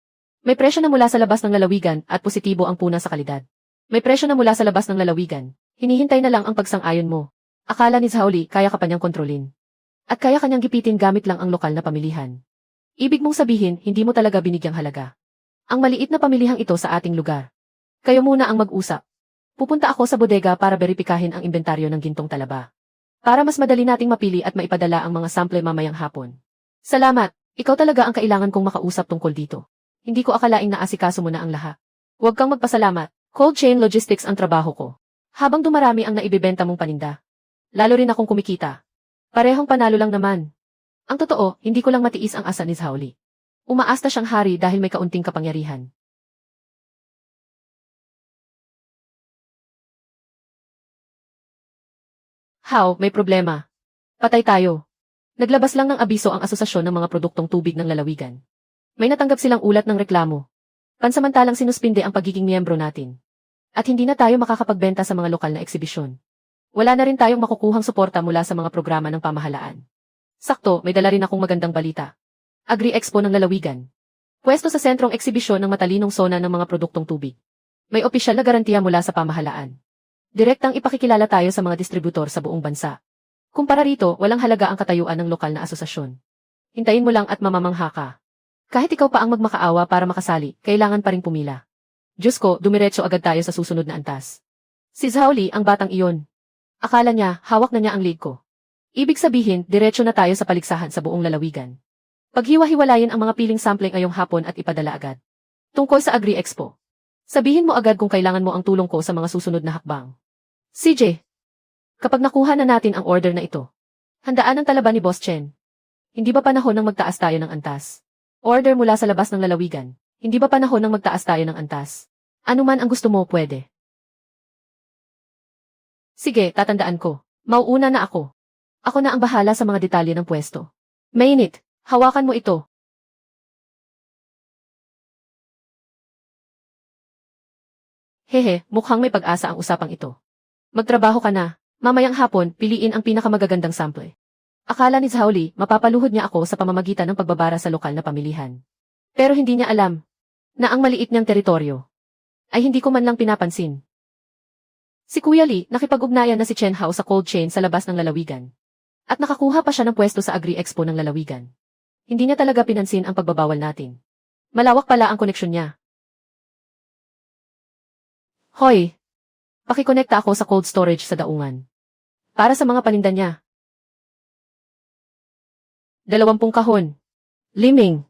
May presyo na mula sa labas ng lalawigan at positibo ang puna sa kalidad. May presyo na mula sa labas ng lalawigan. Hinihintay na lang ang pagsang-ayon mo. Akala ni Zhao Li kaya ka pa niyang kontrolin. At kaya kanyang gipitin gamit lang ang lokal na pamilihan. Ibig mong sabihin, hindi mo talaga binigyang halaga. Ang maliit na pamilihang ito sa ating lugar. Kayo muna ang mag-usap. Pupunta ako sa bodega para beripikahin ang inventaryo ng gintong talaba. Para mas madali nating mapili at maipadala ang mga sample mamayang hapon. Salamat, ikaw talaga ang kailangan kong makausap tungkol dito. Hindi ko akalaing naasikaso mo na ang lahat. Huwag kang magpasalamat, cold chain logistics ang trabaho ko. Habang dumarami ang naibibenta mong paninda. Lalo rin akong kumikita. Parehong panalo lang naman. Ang totoo, hindi ko lang matiis ang asa ni Zhao Li. Umaasta siyang hari dahil may kaunting kapangyarihan. How, may problema. Patay tayo. Naglabas lang ng abiso ang asosasyon ng mga produktong tubig ng lalawigan. May natanggap silang ulat ng reklamo. Pansamantalang sinuspinde ang pagiging miyembro natin. At hindi na tayo makakapagbenta sa mga lokal na eksibisyon. Wala na rin tayong makukuhang suporta mula sa mga programa ng pamahalaan. Sakto, may dala rin akong magandang balita. Agri-Expo ng lalawigan. Pwesto sa sentrong eksibisyon ng matalinong sona ng mga produktong tubig. May opisyal na garantiya mula sa pamahalaan. Direktang ipakikilala tayo sa mga distributor sa buong bansa. Kumpara rito, walang halaga ang katayuan ng lokal na asosasyon. Hintayin mo lang at mamamangha ka. Kahit ikaw pa ang magmakaawa para makasali, kailangan pa ring pumila. Diyos ko, dumiretso agad tayo sa susunod na antas. Si Zhao Li, ang batang iyon. Akala niya, hawak na niya ang lead ko. Ibig sabihin, diretso na tayo sa paligsahan sa buong lalawigan. Paghiwa-hiwalayin ang mga piling sampling ngayong hapon at ipadala agad. Tungkol sa Agri-Expo. Sabihin mo agad kung kailangan mo ang tulong ko sa mga susunod na hakbang. CJ, kapag nakuha na natin ang order na ito, handaan ang talaba ni Boss Chen. Hindi ba panahon ng magtaas tayo ng antas? Order mula sa labas ng lalawigan. Hindi ba panahon ng magtaas tayo ng antas? Ano man ang gusto mo, pwede. Sige, tatandaan ko. Mauuna na ako. Ako na ang bahala sa mga detalye ng pwesto. Mainit, hawakan mo ito. Hehe, mukhang may pag-asa ang usapang ito. Magtrabaho ka na. Mamayang hapon, piliin ang pinakamagagandang sample. Akala ni Zhaoli, mapapaluhod niya ako sa pamamagitan ng pagbabara sa lokal na pamilihan. Pero hindi niya alam na ang maliit niyang teritoryo ay hindi ko man lang pinapansin. Si Kuya Lee, nakipag-ugnayan na si Chen Hao sa cold chain sa labas ng lalawigan. At nakakuha pa siya ng pwesto sa Agri-Expo ng lalawigan. Hindi niya talaga pinansin ang pagbabawal natin. Malawak pala ang koneksyon niya. Hoy! Pakikonekta ako sa cold storage sa daungan. Para sa mga paninda niya. 20 kahon. Liming,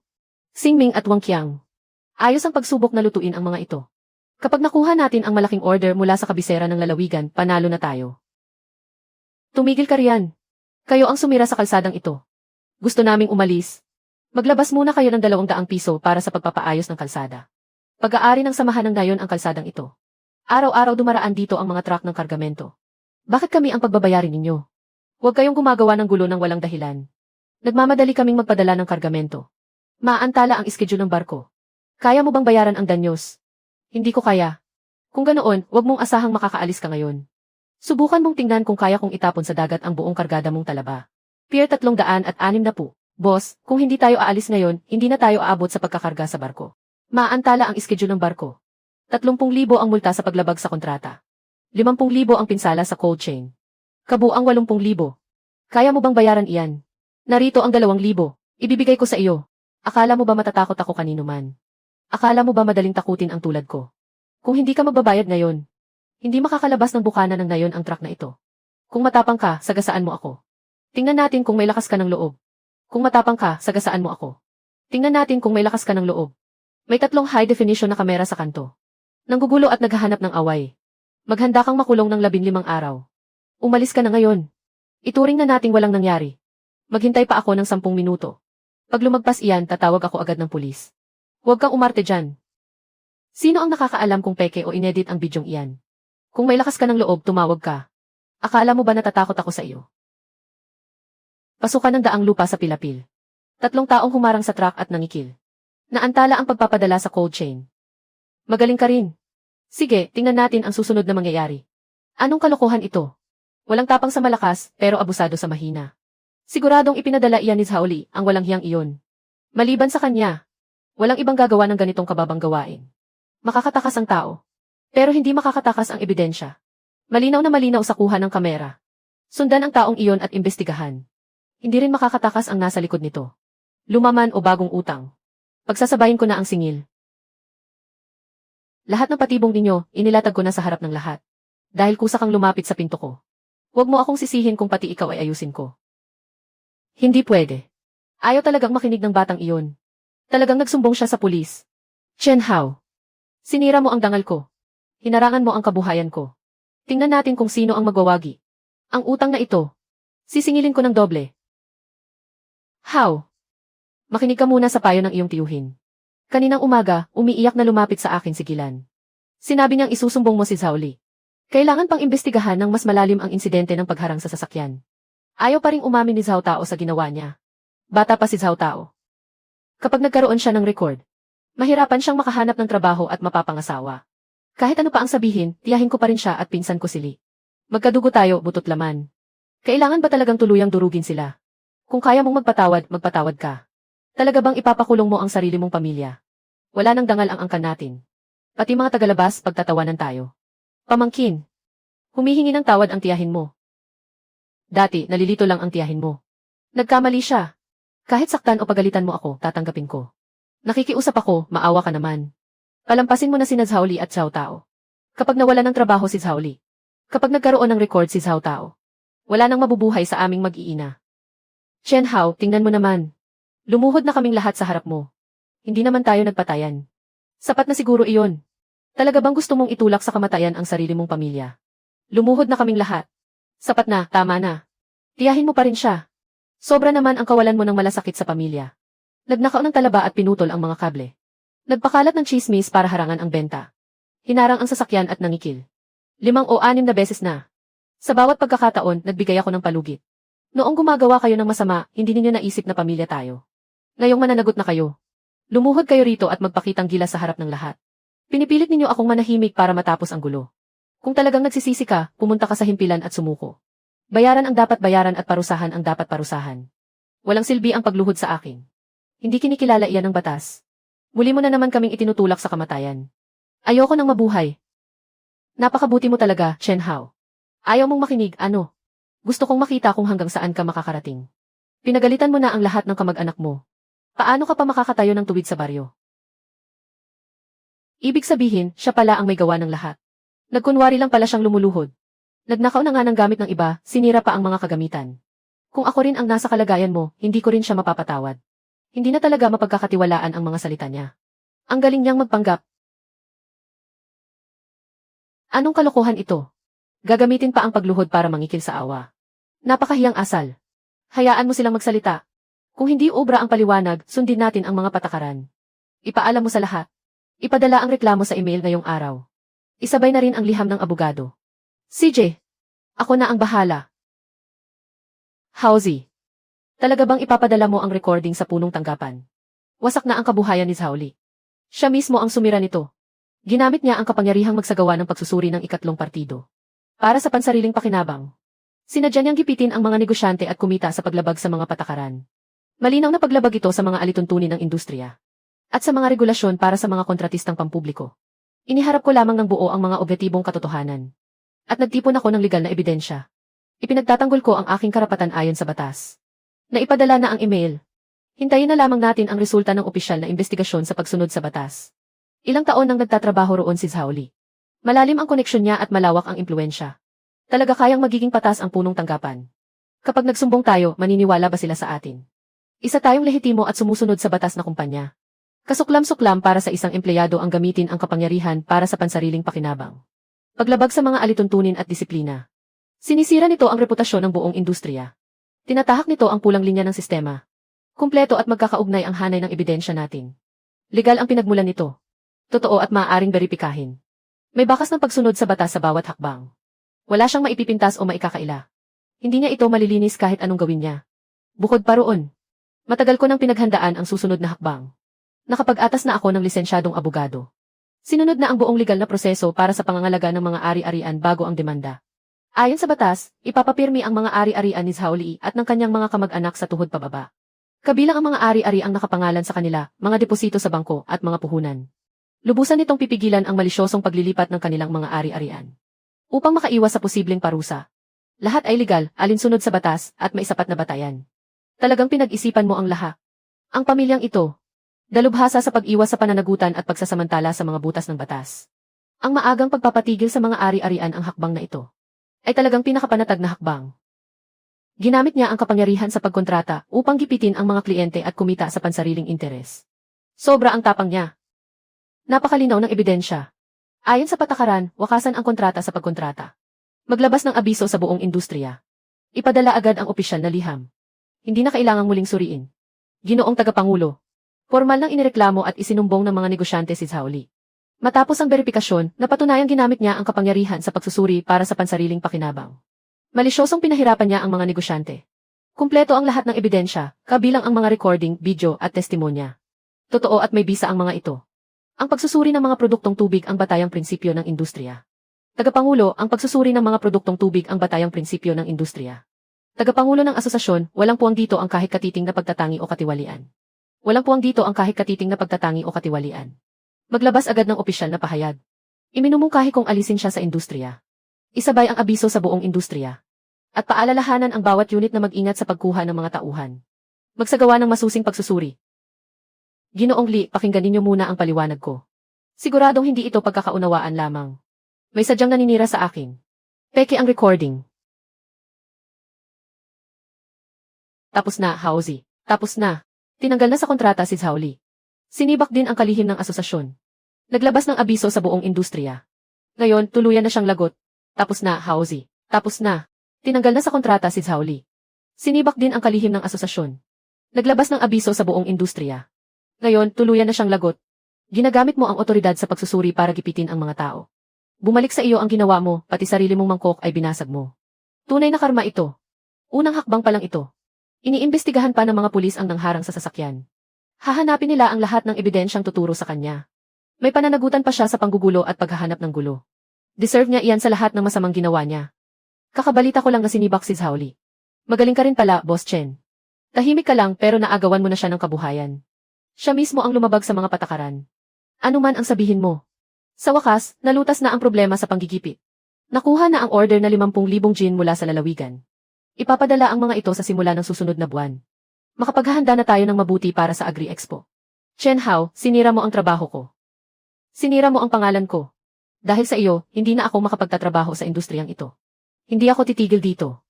Singming at Wangqiang. Ayos ang pagsubok na lutuin ang mga ito. Kapag nakuha natin ang malaking order mula sa kabisera ng lalawigan, panalo na tayo. Tumigil ka riyan. Kayo ang sumira sa kalsadang ito. Gusto naming umalis. Maglabas muna kayo ng 200 piso para sa pagpapaayos ng kalsada. Pag-aari ng samahan ng nayon ang kalsadang ito. Araw-araw dumaraan dito ang mga truck ng kargamento. Bakit kami ang pagbabayarin ninyo? Huwag kayong gumagawa ng gulo ng walang dahilan. Nagmamadali kaming magpadala ng kargamento. Maantala ang iskedul ng barko. Kaya mo bang bayaran ang danyos? Hindi ko kaya. Kung ganoon, huwag mong asahang makakaalis ka ngayon. Subukan mong tingnan kung kaya kong itapon sa dagat ang buong kargada mong talaba. Pier 360. Boss, kung hindi tayo aalis ngayon, hindi na tayo aabot sa pagkakarga sa barko. Maantala ang iskedul ng barko. 30,000 ang multa sa paglabag sa kontrata. 50,000 ang pinsala sa cold chain. Kabuang 80,000. Kaya mo bang bayaran iyan? Narito ang 2,000. Ibibigay ko sa iyo. Akala mo ba matatakot ako kanino man? Akala mo ba madaling takutin ang tulad ko? Kung hindi ka magbabayad ngayon, hindi makakalabas ng bukana ng nayon ang truck na ito. Kung matapang ka, sagasaan mo ako. Tingnan natin kung may lakas ka ng loob. Kung matapang ka, sagasaan mo ako. Tingnan natin kung may lakas ka ng loob. May 3 high definition na kamera sa kanto. Nanggugulo at naghahanap ng away. Maghanda kang makulong ng 15 araw. Umalis ka na ngayon. Ituring na nating walang nangyari. Maghintay pa ako ng 10 minuto. Pag lumagpas iyan, tatawag ako agad ng pulis. Huwag kang umarte dyan. Sino ang nakakaalam kung peke o inedit ang bidyong iyan? Kung may lakas ka ng loob, tumawag ka. Akala mo ba natatakot ako sa iyo? Pasukan ng daang lupa sa Pilapil. 3 taong humarang sa truck at nangikil. Naantala ang pagpapadala sa cold chain. Magaling ka rin. Sige, tingnan natin ang susunod na mangyayari. Anong kalokohan ito? Walang tapang sa malakas, pero abusado sa mahina. Siguradong ipinadala iyan ni Zhaoli, ang walang hiyang iyon. Maliban sa kanya, walang ibang gagawa ng ganitong kababang gawain. Makakatakas ang tao. Pero hindi makakatakas ang ebidensya. Malinaw na malinaw sa kuha ng kamera. Sundan ang taong iyon at imbestigahan. Hindi rin makakatakas ang nasa likod nito. Lumaman o bagong utang. Pagsasabayin ko na ang singil. Lahat ng patibong ninyo, inilatag ko na sa harap ng lahat. Dahil kusa kang lumapit sa pinto ko. Huwag mo akong sisihin kung pati ikaw ay ayusin ko. Hindi pwede. Ayaw talagang makinig ng batang iyon. Talagang nagsumbong siya sa pulis. Chen Hao. Sinira mo ang dangal ko. Hinarangan mo ang kabuhayan ko. Tingnan natin kung sino ang magwawagi. Ang utang na ito. Sisingilin ko ng doble. Hao. Makinig ka muna sa payo ng iyong tiyuhin. Kaninang umaga, umiiyak na lumapit sa akin si Gilan. Sinabi niyang isusumbong mo si Zhaoli. Kailangan pang imbestigahan ng mas malalim ang insidente ng pagharang sa sasakyan. Ayaw pa ring umamin ni Zhao Tao sa ginawa niya. Bata pa si Zhao Tao. Kapag nagkaroon siya ng record, mahirapan siyang makahanap ng trabaho at mapapangasawa. Kahit ano pa ang sabihin, tiyahin ko pa rin siya at pinsan ko si Lee. Magkadugo tayo, butot laman. Kailangan ba talagang tuluyang durugin sila? Kung kaya mong magpatawad ka. Talaga bang ipapakulong mo ang sarili mong pamilya? Wala nang dangal ang angkan natin. Pati mga tagalabas, pagtatawanan tayo. Pamangkin. Humihingi ng tawad ang tiyahin mo. Dati, nalilito lang ang tiyahin mo. Nagkamali siya. Kahit saktan o pagalitan mo ako, tatanggapin ko. Nakikiusap ako, maawa ka naman. Palampasin mo na sina Zhaoli at Zhao Tao. Kapag nawala ng trabaho si Zhaoli. Kapag nagkaroon ng record si Zhao Tao. Wala nang mabubuhay sa aming mag-iina. Chen Hao, tingnan mo naman. Lumuhod na kaming lahat sa harap mo. Hindi naman tayo nagpatayan. Sapat na siguro iyon. Talaga bang gusto mong itulak sa kamatayan ang sarili mong pamilya? Lumuhod na kaming lahat. Sapat na, tama na. Tiyahin mo pa rin siya. Sobra naman ang kawalan mo ng malasakit sa pamilya. Nagnakaw ng talaba at pinutol ang mga kable. Nagpakalat ng chismis para harangan ang benta. Hinarang ang sasakyan at nangikil. 5 o 6 na beses na. Sa bawat pagkakataon, nagbigay ako ng palugit. Noong gumagawa kayo ng masama, hindi ninyo naisip na pamilya tayo. Ngayong mananagot na kayo. Lumuhod kayo rito at magpakitang gilas sa harap ng lahat. Pinipilit ninyo akong manahimik para matapos ang gulo. Kung talagang nagsisisi ka, pumunta ka sa himpilan at sumuko. Bayaran ang dapat bayaran at parusahan ang dapat parusahan. Walang silbi ang pagluhod sa akin. Hindi kinikilala iyan ng batas. Muli mo na naman kaming itinutulak sa kamatayan. Ayoko nang mabuhay. Napakabuti mo talaga, Chen Hao. Ayaw mong makinig, ano? Gusto kong makita kung hanggang saan ka makakarating. Pinagalitan mo na ang lahat ng kamag-anak mo. Paano ka pa makakatayo ng tuwid sa baryo? Ibig sabihin, siya pala ang may gawa ng lahat. Nagkunwari lang pala siyang lumuluhod. Nagnakaw na nga ng gamit ng iba, sinira pa ang mga kagamitan. Kung ako rin ang nasa kalagayan mo, hindi ko rin siya mapapatawad. Hindi na talaga mapagkakatiwalaan ang mga salita niya. Ang galing niyang magpanggap. Anong kalokohan ito? Gagamitin pa ang pagluhod para mangikil sa awa. Napakahiyang asal. Hayaan mo silang magsalita. Kung hindi obra ang paliwanag, sundin natin ang mga patakaran. Ipaalam mo sa lahat. Ipadala ang reklamo sa email ngayong araw. Isabay na rin ang liham ng abogado. CJ, ako na ang bahala. Hauzi, talaga bang ipapadala mo ang recording sa punong tanggapan? Wasak na ang kabuhayan ni Zhaoli. Siya mismo ang sumira nito. Ginamit niya ang kapangyarihang magsagawa ng pagsusuri ng ikatlong partido. Para sa pansariling pakinabang. Sinadya niyang gipitin ang mga negosyante at kumita sa paglabag sa mga patakaran. Malinaw na paglabag ito sa mga alituntunin ng industriya. At sa mga regulasyon para sa mga kontratistang pampubliko. Iniharap ko lamang ng buo ang mga objetibong katotohanan. At nagtipon ako ng legal na ebidensya. Ipinagtatanggol ko ang aking karapatan ayon sa batas. Naipadala na ang email. Hintayin na lamang natin ang resulta ng opisyal na investigasyon sa pagsunod sa batas. Ilang taon nang nagtatrabaho roon si Zhaoli. Malalim ang koneksyon niya at malawak ang impluensya. Talaga kayang magiging patas ang punong tanggapan. Kapag nagsumbong tayo, maniniwala ba sila sa atin? Isa tayong lehitimo at sumusunod sa batas na kumpanya. Kasuklam-suklam para sa isang empleyado ang gamitin ang kapangyarihan para sa pansariling pakinabang. Paglabag sa mga alituntunin at disiplina. Sinisira nito ang reputasyon ng buong industriya. Tinatahak nito ang pulang linya ng sistema. Kumpleto at magkakaugnay ang hanay ng ebidensya natin. Legal ang pinagmulan nito. Totoo at maaaring beripikahin. May bakas ng pagsunod sa batas sa bawat hakbang. Wala siyang maipipintas o maikakaila. Hindi niya ito malilinis kahit anong gawin niya. Bukod pa roon. Matagal ko nang pinaghandaan ang susunod na hakbang. Nakapag-atas na ako ng lisensyadong abogado. Sinunod na ang buong legal na proseso para sa pangangalaga ng mga ari-arian bago ang demanda. Ayon sa batas, ipapapirmi ang mga ari-arian ni Zhaoli at ng kanyang mga kamag-anak sa tuhod pababa. Kabilang ang mga ari-ari ang nakapangalan sa kanila, mga deposito sa bangko at mga puhunan. Lubusan nitong pipigilan ang malisyosong paglilipat ng kanilang mga ari-arian. Upang makaiwas sa posibleng parusa. Lahat ay legal, alinsunod sa batas, at may sapat na batayan. Talagang pinag-isipan mo ang lahat. Ang pamilyang ito, dalubhasa sa pag-iwas sa pananagutan at pagsasamantala sa mga butas ng batas. Ang maagang pagpapatigil sa mga ari-arian ang hakbang na ito, ay talagang pinakapanatag na hakbang. Ginamit niya ang kapangyarihan sa pagkontrata upang gipitin ang mga kliyente at kumita sa pansariling interes. Sobra ang tapang niya. Napakalinaw ng ebidensya. Ayon sa patakaran, wakasan ang kontrata sa pagkontrata. Maglabas ng abiso sa buong industriya. Ipadala agad ang opisyal na liham. Hindi na kailangang muling suriin. Ginoong tagapangulo. Formal nang inireklamo at isinumbong ng mga negosyante si Zhaoli. Matapos ang beripikasyon, napatunayang ginamit niya ang kapangyarihan sa pagsusuri para sa pansariling pakinabang. Malisyosong pinahirapan niya ang mga negosyante. Kumpleto ang lahat ng ebidensya, kabilang ang mga recording, video at testimonya. Totoo at may bisa ang mga ito. Ang pagsusuri ng mga produktong tubig ang batayang prinsipyo ng industriya. Tagapangulo, ang pagsusuri ng mga produktong tubig ang batayang prinsipyo ng industriya. Tagapangulo ng asosasyon, walang puwang dito ang kahit katiting na pagtatangi o katiwalian. Walang puwang dito ang kahit katiting na pagtatangi o katiwalian. Maglabas agad ng opisyal na pahayag. Iminumungkahi kung alisin siya sa industriya. Isabay ang abiso sa buong industriya. At paalalahanan ang bawat unit na mag-ingat sa pagkuha ng mga tauhan. Magsagawa ng masusing pagsusuri. Ginoong Li, pakinggan ninyo muna ang paliwanag ko. Siguradong hindi ito pagkakaunawaan lamang. May sadyang naninira sa akin. Peke ang recording. Tapos na, Hauzi. Tapos na. Tinanggal na sa kontrata si Zhaoli. Sinibak din ang kalihim ng asosasyon. Naglabas ng abiso sa buong industriya. Ngayon, tuluyan na siyang lagot. Tapos na, Hauzi. Tapos na. Tinanggal na sa kontrata si Zhaoli. Sinibak din ang kalihim ng asosasyon. Naglabas ng abiso sa buong industriya. Ngayon, tuluyan na siyang lagot. Ginagamit mo ang otoridad sa pagsusuri para gipitin ang mga tao. Bumalik sa iyo ang ginawa mo, pati sarili mong mangkok ay binasag mo. Tunay na karma ito. Unang hakbang pa lang ito. Iniimbestigahan pa ng mga pulis ang nangharang sa sasakyan. Hahanapin nila ang lahat ng ebidensyang tuturo sa kanya. May pananagutan pa siya sa panggugulo at paghahanap ng gulo. Deserve niya iyan sa lahat ng masamang ginawa niya. Kakabalita ko lang na sinibak si Zhaoli. Magaling ka rin pala, Boss Chen. Tahimik ka lang pero naagawan mo na siya ng kabuhayan. Siya mismo ang lumabag sa mga patakaran. Ano man ang sabihin mo. Sa wakas, nalutas na ang problema sa panggigipit. Nakuha na ang order na 50,000 gin mula sa lalawigan. Ipapadala ang mga ito sa simula ng susunod na buwan. Makapaghahanda na tayo ng mabuti para sa Agri-Expo. Chen Hao, sinira mo ang trabaho ko. Sinira mo ang pangalan ko. Dahil sa iyo, hindi na ako makapagtatrabaho sa industriyang ito. Hindi ako titigil dito.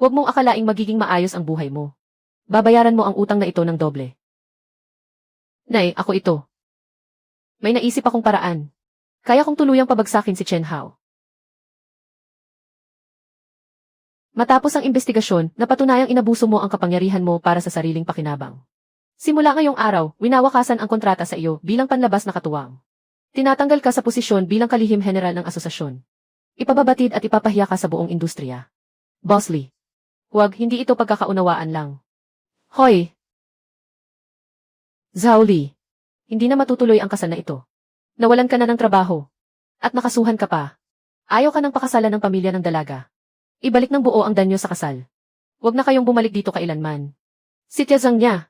Huwag mong akalaing magiging maayos ang buhay mo. Babayaran mo ang utang na ito ng doble. Nay, ako ito. May naisip akong paraan. Kaya kong tuluyang pabagsakin si Chen Hao. Matapos ang investigasyon, napatunayang inabuso mo ang kapangyarihan mo para sa sariling pakinabang. Simula ngayong araw, winawakasan ang kontrata sa iyo bilang panlabas na katuwang. Tinatanggal ka sa posisyon bilang kalihim general ng asosasyon. Ipababatid at ipapahiya ka sa buong industriya. Boss Lee. Huwag, hindi ito pagkakaunawaan lang. Hoy! Zhaoli. Hindi na matutuloy ang kasal na ito. Nawalan ka na ng trabaho. At nakasuhan ka pa. Ayaw ka ng pakasalan ng pamilya ng dalaga. Ibalik ng buo ang danyo sa kasal. Huwag na kayong bumalik dito kailanman. Si Tia Zhang niya.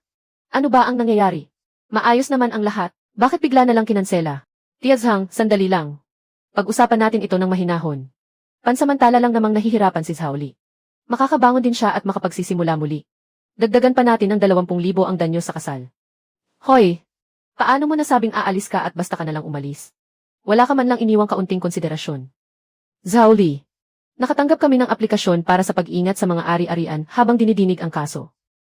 Ano ba ang nangyayari? Maayos naman ang lahat. Bakit bigla na lang kinansela? Tia Zhang, sandali lang. Pag-usapan natin ito ng mahinahon. Pansamantala lang namang nahihirapan si Zhaoli. Makakabangon din siya at makapagsisimula muli. Dagdagan pa natin ng 20,000 ang danyo sa kasal. Hoy! Paano mo nasabing aalis ka at basta ka nalang umalis? Wala ka man lang iniwang kaunting konsiderasyon. Zhaoli. Nakatanggap kami ng aplikasyon para sa pag-ingat sa mga ari-arian habang dinidinig ang kaso.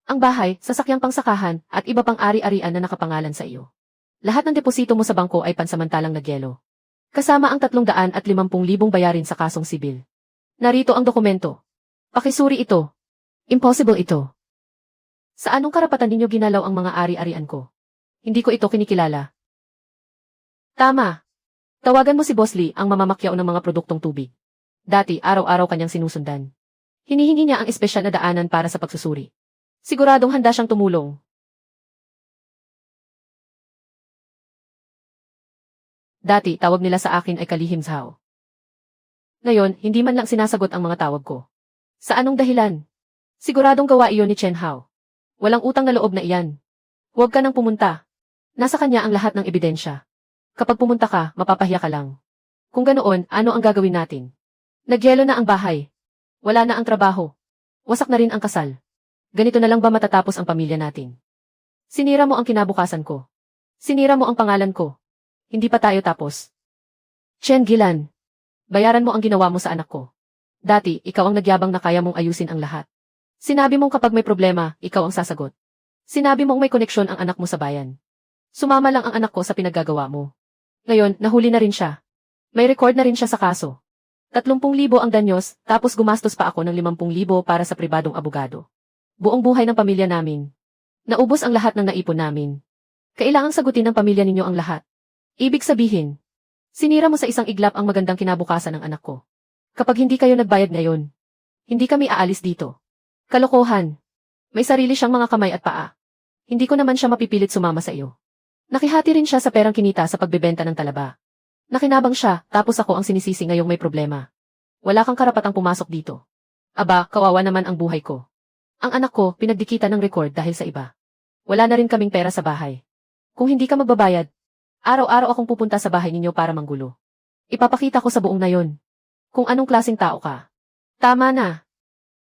Ang bahay, sasakyang pangsakahan, at iba pang ari-arian na nakapangalan sa iyo. Lahat ng deposito mo sa bangko ay pansamantalang nagyelo. Kasama ang 350,000 bayarin sa kasong sibil. Narito ang dokumento. Pakisuri ito. Impossible ito. Sa anong karapatan ninyo ginalaw ang mga ari-arian ko? Hindi ko ito kinikilala. Tama. Tawagan mo si Boss Lee ang mamamakyaw ng mga produktong tubig. Dati, araw-araw kanyang sinusundan. Hinihingi niya ang espesyal na daanan para sa pagsusuri. Siguradong handa siyang tumulong. Dati, tawag nila sa akin ay Kalihim Zhao. Ngayon, hindi man lang sinasagot ang mga tawag ko. Sa anong dahilan? Siguradong gawa iyon ni Chen Hao. Walang utang na loob na iyan. Huwag ka nang pumunta. Nasa kanya ang lahat ng ebidensya. Kapag pumunta ka, mapapahiya ka lang. Kung ganoon, ano ang gagawin natin? Nagyelo na ang bahay. Wala na ang trabaho. Wasak na rin ang kasal. Ganito na lang ba matatapos ang pamilya natin? Sinira mo ang kinabukasan ko. Sinira mo ang pangalan ko. Hindi pa tayo tapos. Chen Gilan. Bayaran mo ang ginawa mo sa anak ko. Dati, ikaw ang nagyabang na kaya mong ayusin ang lahat. Sinabi mong kapag may problema, ikaw ang sasagot. Sinabi mong may koneksyon ang anak mo sa bayan. Sumama lang ang anak ko sa pinaggagawa mo. Ngayon, nahuli na rin siya. May record na rin siya sa kaso. 30,000 ang danyos, tapos gumastos pa ako ng 50,000 para sa pribadong abogado. Buong buhay ng pamilya namin. Naubos ang lahat ng naipon namin. Kailangang sagutin ng pamilya ninyo ang lahat. Ibig sabihin, sinira mo sa isang iglap ang magandang kinabukasan ng anak ko. Kapag hindi kayo nagbayad ngayon, hindi kami aalis dito. Kalokohan. May sarili siyang mga kamay at paa. Hindi ko naman siya mapipilit sumama sa iyo. Nakihati rin siya sa perang kinita sa pagbebenta ng talaba. Nakinabang siya, tapos ako ang sinisisi ngayong may problema. Wala kang karapatang pumasok dito. Aba, kawawa naman ang buhay ko. Ang anak ko, pinagdikita ng record dahil sa iba. Wala na rin kaming pera sa bahay. Kung hindi ka magbabayad, araw-araw akong pupunta sa bahay ninyo para manggulo. Ipapakita ko sa buong nayon kung anong klaseng tao ka. Tama na.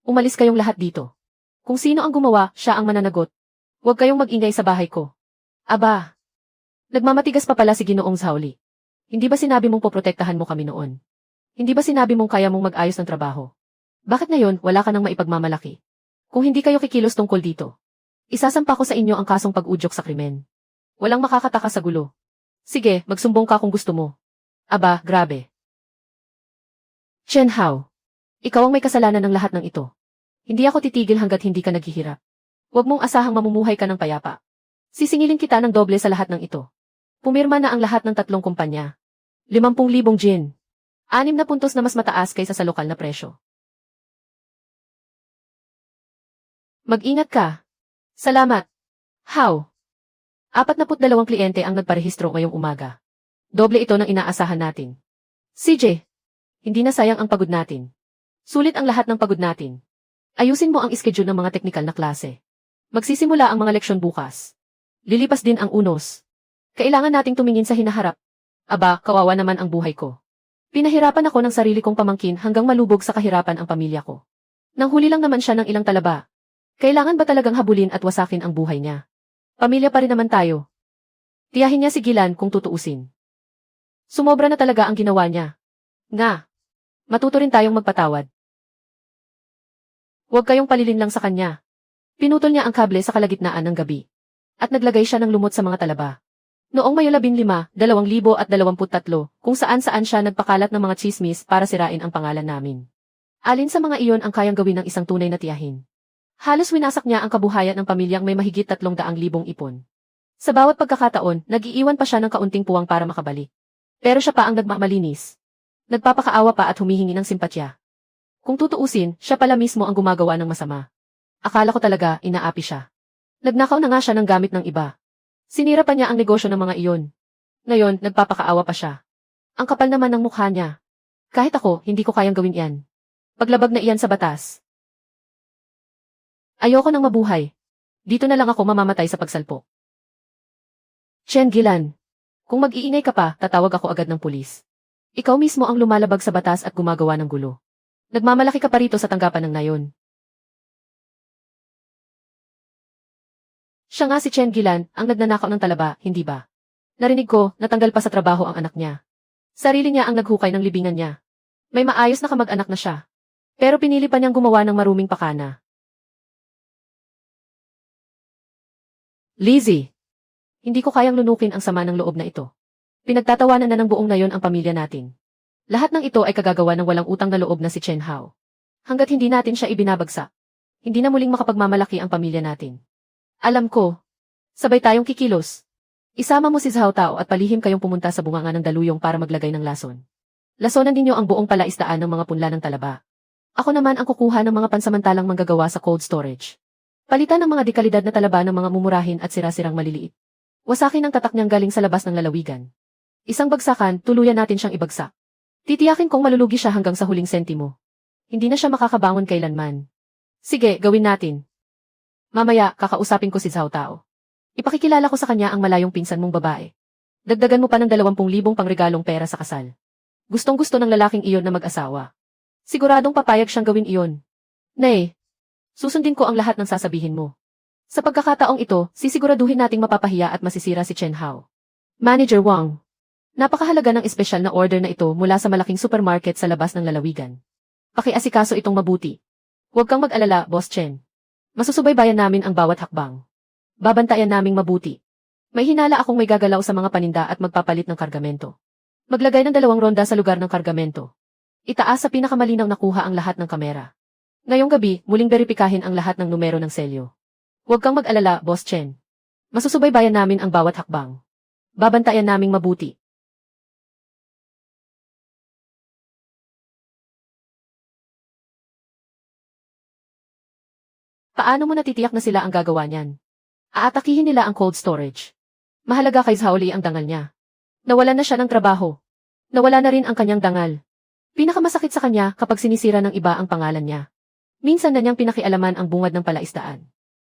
Umalis kayong lahat dito. Kung sino ang gumawa, siya ang mananagot. Huwag kayong mag-ingay sa bahay ko. Aba, nagmamatigas pa pala si Ginoong Zhaoli. Hindi ba sinabi mong poprotektahan mo kami noon? Hindi ba sinabi mong kaya mong mag-ayos ng trabaho? Bakit ngayon wala ka nang maipagmamalaki? Kung hindi kayo kikilos tungkol dito, isasampa ko sa inyo ang kasong pag-udyok sa krimen. Walang makakataka sa gulo. Sige, magsumbong ka kung gusto mo. Aba, grabe. Chen Hao, ikaw ang may kasalanan ng lahat ng ito. Hindi ako titigil hanggat hindi ka naghihirap. Huwag mong asahang mamumuhay ka ng payapa. Sisingilin kita ng doble sa lahat ng ito. Pumirma na ang lahat ng 3 kumpanya. 50,000 gin. 6 na puntos na mas mataas kaysa sa lokal na presyo. Mag-ingat ka. Salamat. How? 42 kliyente ang nagparehistro ngayong umaga. Doble ito ng inaasahan natin. CJ, hindi na sayang ang pagod natin. Sulit ang lahat ng pagod natin. Ayusin mo ang schedule ng mga teknikal na klase. Magsisimula ang mga leksyon bukas. Lilipas din ang unos. Kailangan nating tumingin sa hinaharap. Aba, kawawa naman ang buhay ko. Pinahirapan ako ng sarili kong pamangkin hanggang malubog sa kahirapan ang pamilya ko. Nanghuli lang naman siya ng ilang talaba. Kailangan ba talagang habulin at wasakin ang buhay niya? Pamilya pa rin naman tayo. Tiyahin niya si Gilan kung tutuusin. Sumobra na talaga ang ginawa niya. Nga. Matuto rin tayong magpatawad. Huwag kayong palilin lang sa kanya. Pinutol niya ang kable sa kalagitnaan ng gabi. At naglagay siya ng lumot sa mga talaba. Noong Mayo 15, 2023, kung saan-saan siya nagpakalat ng mga chismis para sirain ang pangalan namin. Alin sa mga iyon ang kayang gawin ng isang tunay na tiyahin? Halos winasak niya ang kabuhayan ng pamilyang may mahigit 300,000 ipon. Sa bawat pagkakataon, nag-iiwan pa siya ng kaunting puwang para makabalik. Pero siya pa ang nagmamalinis. Nagpapakaawa pa at humihingi ng simpatya. Kung tutuusin, siya pala mismo ang gumagawa ng masama. Akala ko talaga, inaapi siya. Nagnakaw na nga siya ng gamit ng iba. Sinira pa niya ang negosyo ng mga iyon. Ngayon, nagpapakaawa pa siya. Ang kapal naman ng mukha niya. Kahit ako, hindi ko kayang gawin iyan. Paglabag na iyan sa batas. Ayoko nang mabuhay. Dito na lang ako mamamatay sa pagsalpo. Chen Gilan. Kung mag-iingay ka pa, tatawag ako agad ng pulis. Ikaw mismo ang lumalabag sa batas at gumagawa ng gulo. Nagmamalaki ka pa rito sa tanggapan ng nayon. Siya nga si Chen Gilan, ang nagnanakaw ng talaba, hindi ba? Narinig ko, natanggal pa sa trabaho ang anak niya. Sarili niya ang naghukay ng libingan niya. May maayos na kamag-anak na siya. Pero pinili pa niyang gumawa ng maruming pakana. Lizzie, hindi ko kayang lunukin ang sama ng loob na ito. Pinagtatawanan na ng buong nayon ang pamilya natin. Lahat ng ito ay kagagawa ng walang utang na loob na si Chen Hao. Hanggat hindi natin siya ibinabagsak, hindi na muling makapagmamalaki ang pamilya natin. Alam ko. Sabay tayong kikilos. Isama mo si Zhao Tao at palihim kayong pumunta sa bunganga ng daluyong para maglagay ng lason. Lasonan ninyo ang buong palaisdaan ng mga punla ng talaba. Ako naman ang kukuha ng mga pansamantalang manggagawa sa cold storage. Palitan ng mga dekalidad na talaba ng mga mumurahin at sira-sirang maliliit. Wasakin ang tatak niyang galing sa labas ng lalawigan. Isang bagsakan, tuluyan natin siyang ibagsak. Titiyakin kong malulugi siya hanggang sa huling sentimo. Hindi na siya makakabangon kailanman. Sige, gawin natin. Mamaya, kakausapin ko si Zhao Tao. Ipakikilala ko sa kanya ang malayong pinsan mong babae. Dagdagan mo pa ng 20,000 pangregalong pera sa kasal. Gustong-gusto ng lalaking iyon na mag-asawa. Siguradong papayag siyang gawin iyon. Nay, susundin ko ang lahat ng sasabihin mo. Sa pagkakataong ito, sisiguraduhin nating mapapahiya at masisira si Chen Hao. Manager Wang. Napakahalaga ng espesyal na order na ito mula sa malaking supermarket sa labas ng lalawigan. Pakiasikaso itong mabuti. Huwag kang mag-alala, Boss Chen. Masusubaybayan namin ang bawat hakbang. Babantayan naming mabuti. May hinala akong may gagalaw sa mga paninda at magpapalit ng kargamento. Maglagay ng 2 ronda sa lugar ng kargamento. Itaas sa pinakamalinaw na kuha ang lahat ng kamera. Ngayong gabi, muling beripikahin ang lahat ng numero ng selyo. Huwag kang mag-alala, Boss Chen. Masusubaybayan namin ang bawat hakbang. Babantayan naming mabuti. Paano mo natitiyak na sila ang gagawa niyan? Aatakihin nila ang cold storage. Mahalaga kay Zhaoli ang dangal niya. Nawalan na siya ng trabaho. Nawala na rin ang kanyang dangal. Pinakamasakit sa kanya kapag sinisira ng iba ang pangalan niya. Minsan na niyang pinakialaman ang bungad ng palaisdaan.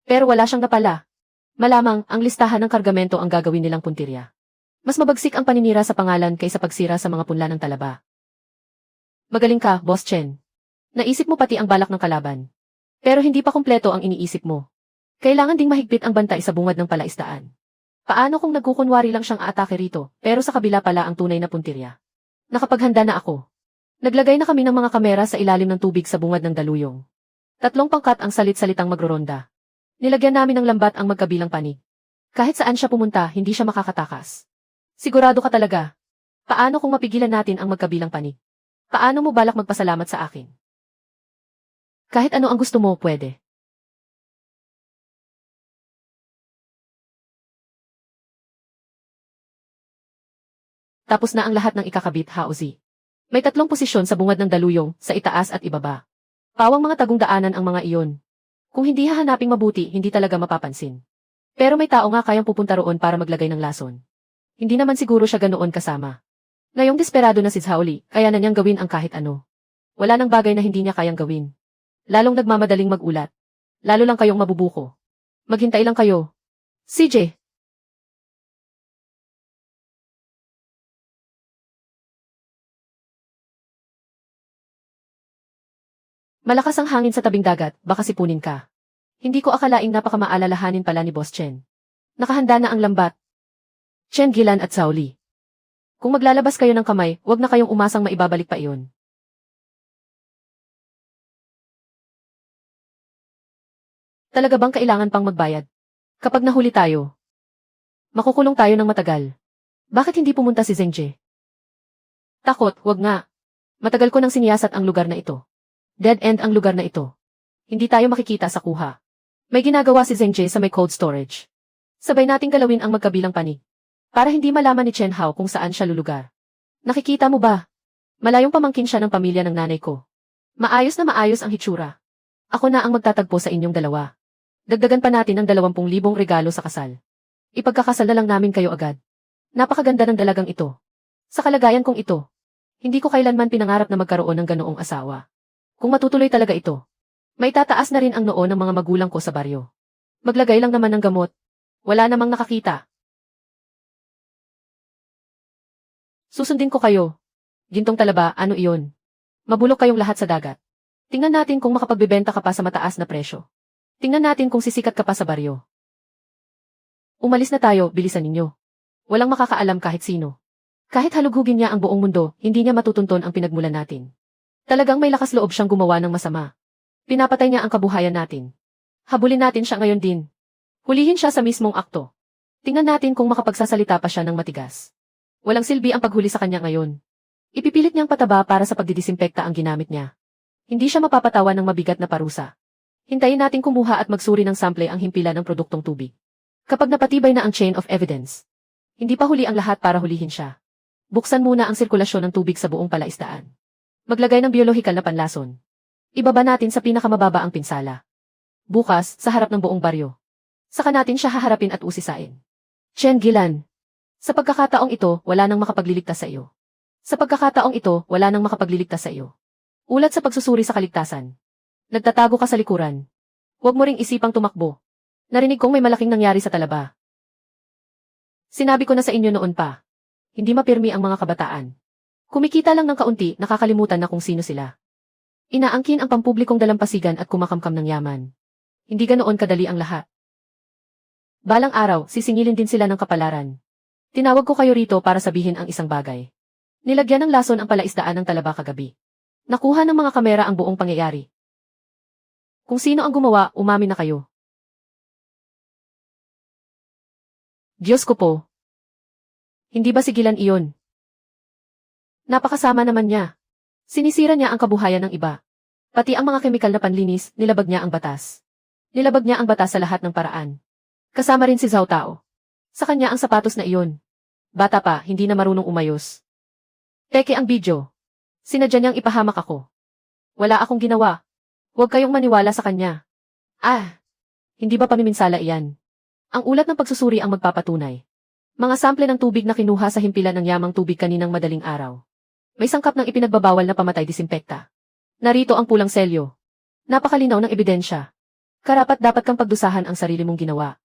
Pero wala siyang napala. Malamang ang listahan ng kargamento ang gagawin nilang puntirya. Mas mabagsik ang paninira sa pangalan kaysa pagsira sa mga punla ng talaba. Magaling ka, Boss Chen. Naisip mo pati ang balak ng kalaban. Pero hindi pa kumpleto ang iniisip mo. Kailangan ding mahigpit ang bantay sa bungad ng palaisdaan. Paano kung nagkukunwari lang siyang aatake rito, pero sa kabila pala ang tunay na puntirya? Nakapaghanda na ako. Naglagay na kami ng mga kamera sa ilalim ng tubig sa bungad ng daluyong. 3 pangkat ang salit-salitang magroronda. Nilagyan namin ng lambat ang magkabilang panig. Kahit saan siya pumunta, hindi siya makakatakas. Sigurado ka talaga. Paano kung mapigilan natin ang magkabilang panig? Paano mo balak magpasalamat sa akin? Kahit ano ang gusto mo, pwede. Tapos na ang lahat ng ikakabit, Haozi. May 3 posisyon sa bungad ng daluyong, sa itaas at ibaba. Pawang mga tagong daanan ang mga iyon. Kung hindi hahanaping mabuti, hindi talaga mapapansin. Pero may tao nga kayang pupunta roon para maglagay ng lason. Hindi naman siguro siya ganoon kasama. Ngayong desperado na si Zhaoli, kaya na niyang gawin ang kahit ano. Wala nang bagay na hindi niya kayang gawin. Lalong nagmamadaling magulat. Lalo lang kayong mabubuko. Maghintay lang kayo. CJ. Malakas ang hangin sa tabing dagat, baka sipunin ka. Hindi ko akalaing napakamaalalahanin pala ni Boss Chen. Nakahanda na ang lambat. Chen Gilan at Zhaoli. Kung maglalabas kayo ng kamay, wag na kayong umasang maibabalik pa iyon. Talaga bang kailangan pang magbayad? Kapag nahuli tayo, makukulong tayo ng matagal. Bakit hindi pumunta si Zhengje? Takot, wag nga. Matagal ko nang siniyasat ang lugar na ito. Dead end ang lugar na ito. Hindi tayo makikita sa kuha. May ginagawa si Zhengje sa may cold storage. Sabay nating galawin ang magkabilang panig. Para hindi malaman ni Chen Hao kung saan siya lulugar. Nakikita mo ba? Malayong pamangkin siya ng pamilya ng nanay ko. Maayos na maayos ang hitsura. Ako na ang magtatagpo sa inyong dalawa. Dagdagan pa natin ang 20,000 regalo sa kasal. Ipagkakasal na lang namin kayo agad. Napakaganda ng dalagang ito. Sa kalagayan kong ito, hindi ko kailanman pinangarap na magkaroon ng ganoong asawa. Kung matutuloy talaga ito, may tataas na rin ang noo ng mga magulang ko sa baryo. Maglagay lang naman ng gamot. Wala namang nakakita. Susundin ko kayo. Gintong talaba, ano iyon? Mabulok kayong lahat sa dagat. Tingnan natin kung makapagbebenta ka pa sa mataas na presyo. Tingnan natin kung sisikat ka pa sa baryo. Umalis na tayo, bilisan ninyo. Walang makakaalam kahit sino. Kahit halughugin niya ang buong mundo, hindi niya matutunton ang pinagmulan natin. Talagang may lakas loob siyang gumawa ng masama. Pinapatay niya ang kabuhayan natin. Habulin natin siya ngayon din. Hulihin siya sa mismong akto. Tingnan natin kung makapagsasalita pa siya ng matigas. Walang silbi ang paghuli sa kanya ngayon. Ipipilit niyang pataba para sa pagdidisinpekta ang ginamit niya. Hindi siya mapapatawan ng mabigat na parusa. Hintayin natin kumuha at magsuri ng sample ang himpilan ng produktong tubig. Kapag napatibay na ang chain of evidence, hindi pa huli ang lahat para hulihin siya. Buksan muna ang sirkulasyon ng tubig sa buong palaisdaan. Maglagay ng biolohikal na panlason. Ibaba natin sa pinakamababa ang pinsala. Bukas, sa harap ng buong baryo. Saka natin siya haharapin at usisain. Chen Gilan. Sa pagkakataong ito, wala nang makapagliligtas sa iyo. Sa pagkakataong ito, wala nang makapagliligtas sa iyo. Ulat sa pagsusuri sa kaligtasan. Nagtatago ka sa likuran. Huwag mo ring isipang tumakbo. Narinig kong may malaking nangyari sa talaba. Sinabi ko na sa inyo noon pa. Hindi mapirmi ang mga kabataan. Kumikita lang ng kaunti, nakakalimutan na kung sino sila. Inaangkin ang pampublikong dalampasigan at kumakamkam ng yaman. Hindi ganoon kadali ang lahat. Balang araw, sisingilin din sila ng kapalaran. Tinawag ko kayo rito para sabihin ang isang bagay. Nilagyan ng lason ang palaisdaan ng talaba kagabi. Nakuha ng mga kamera ang buong pangyayari. Kung sino ang gumawa, umamin na kayo. Diyos ko po. Hindi ba sigilan iyon? Napakasama naman niya. Sinisira niya ang kabuhayan ng iba. Pati ang mga kemikal na panlinis, nilabag niya ang batas. Nilabag niya ang batas sa lahat ng paraan. Kasama rin si Zhao Tao. Sa kanya ang sapatos na iyon. Bata pa, hindi na marunong umayos. Peke ang video. Sinadya niyang ipahamak ako. Wala akong ginawa. Huwag kayong maniwala sa kanya. Hindi ba pamiminsala iyan? Ang ulat ng pagsusuri ang magpapatunay. Mga sample ng tubig na kinuha sa himpilan ng yamang tubig kaninang madaling araw. May sangkap ng ipinagbabawal na pamatay disimpekta. Narito ang pulang selyo. Napakalinaw ng ebidensya. Karapat dapat kang pagdusahan ang sarili mong ginawa.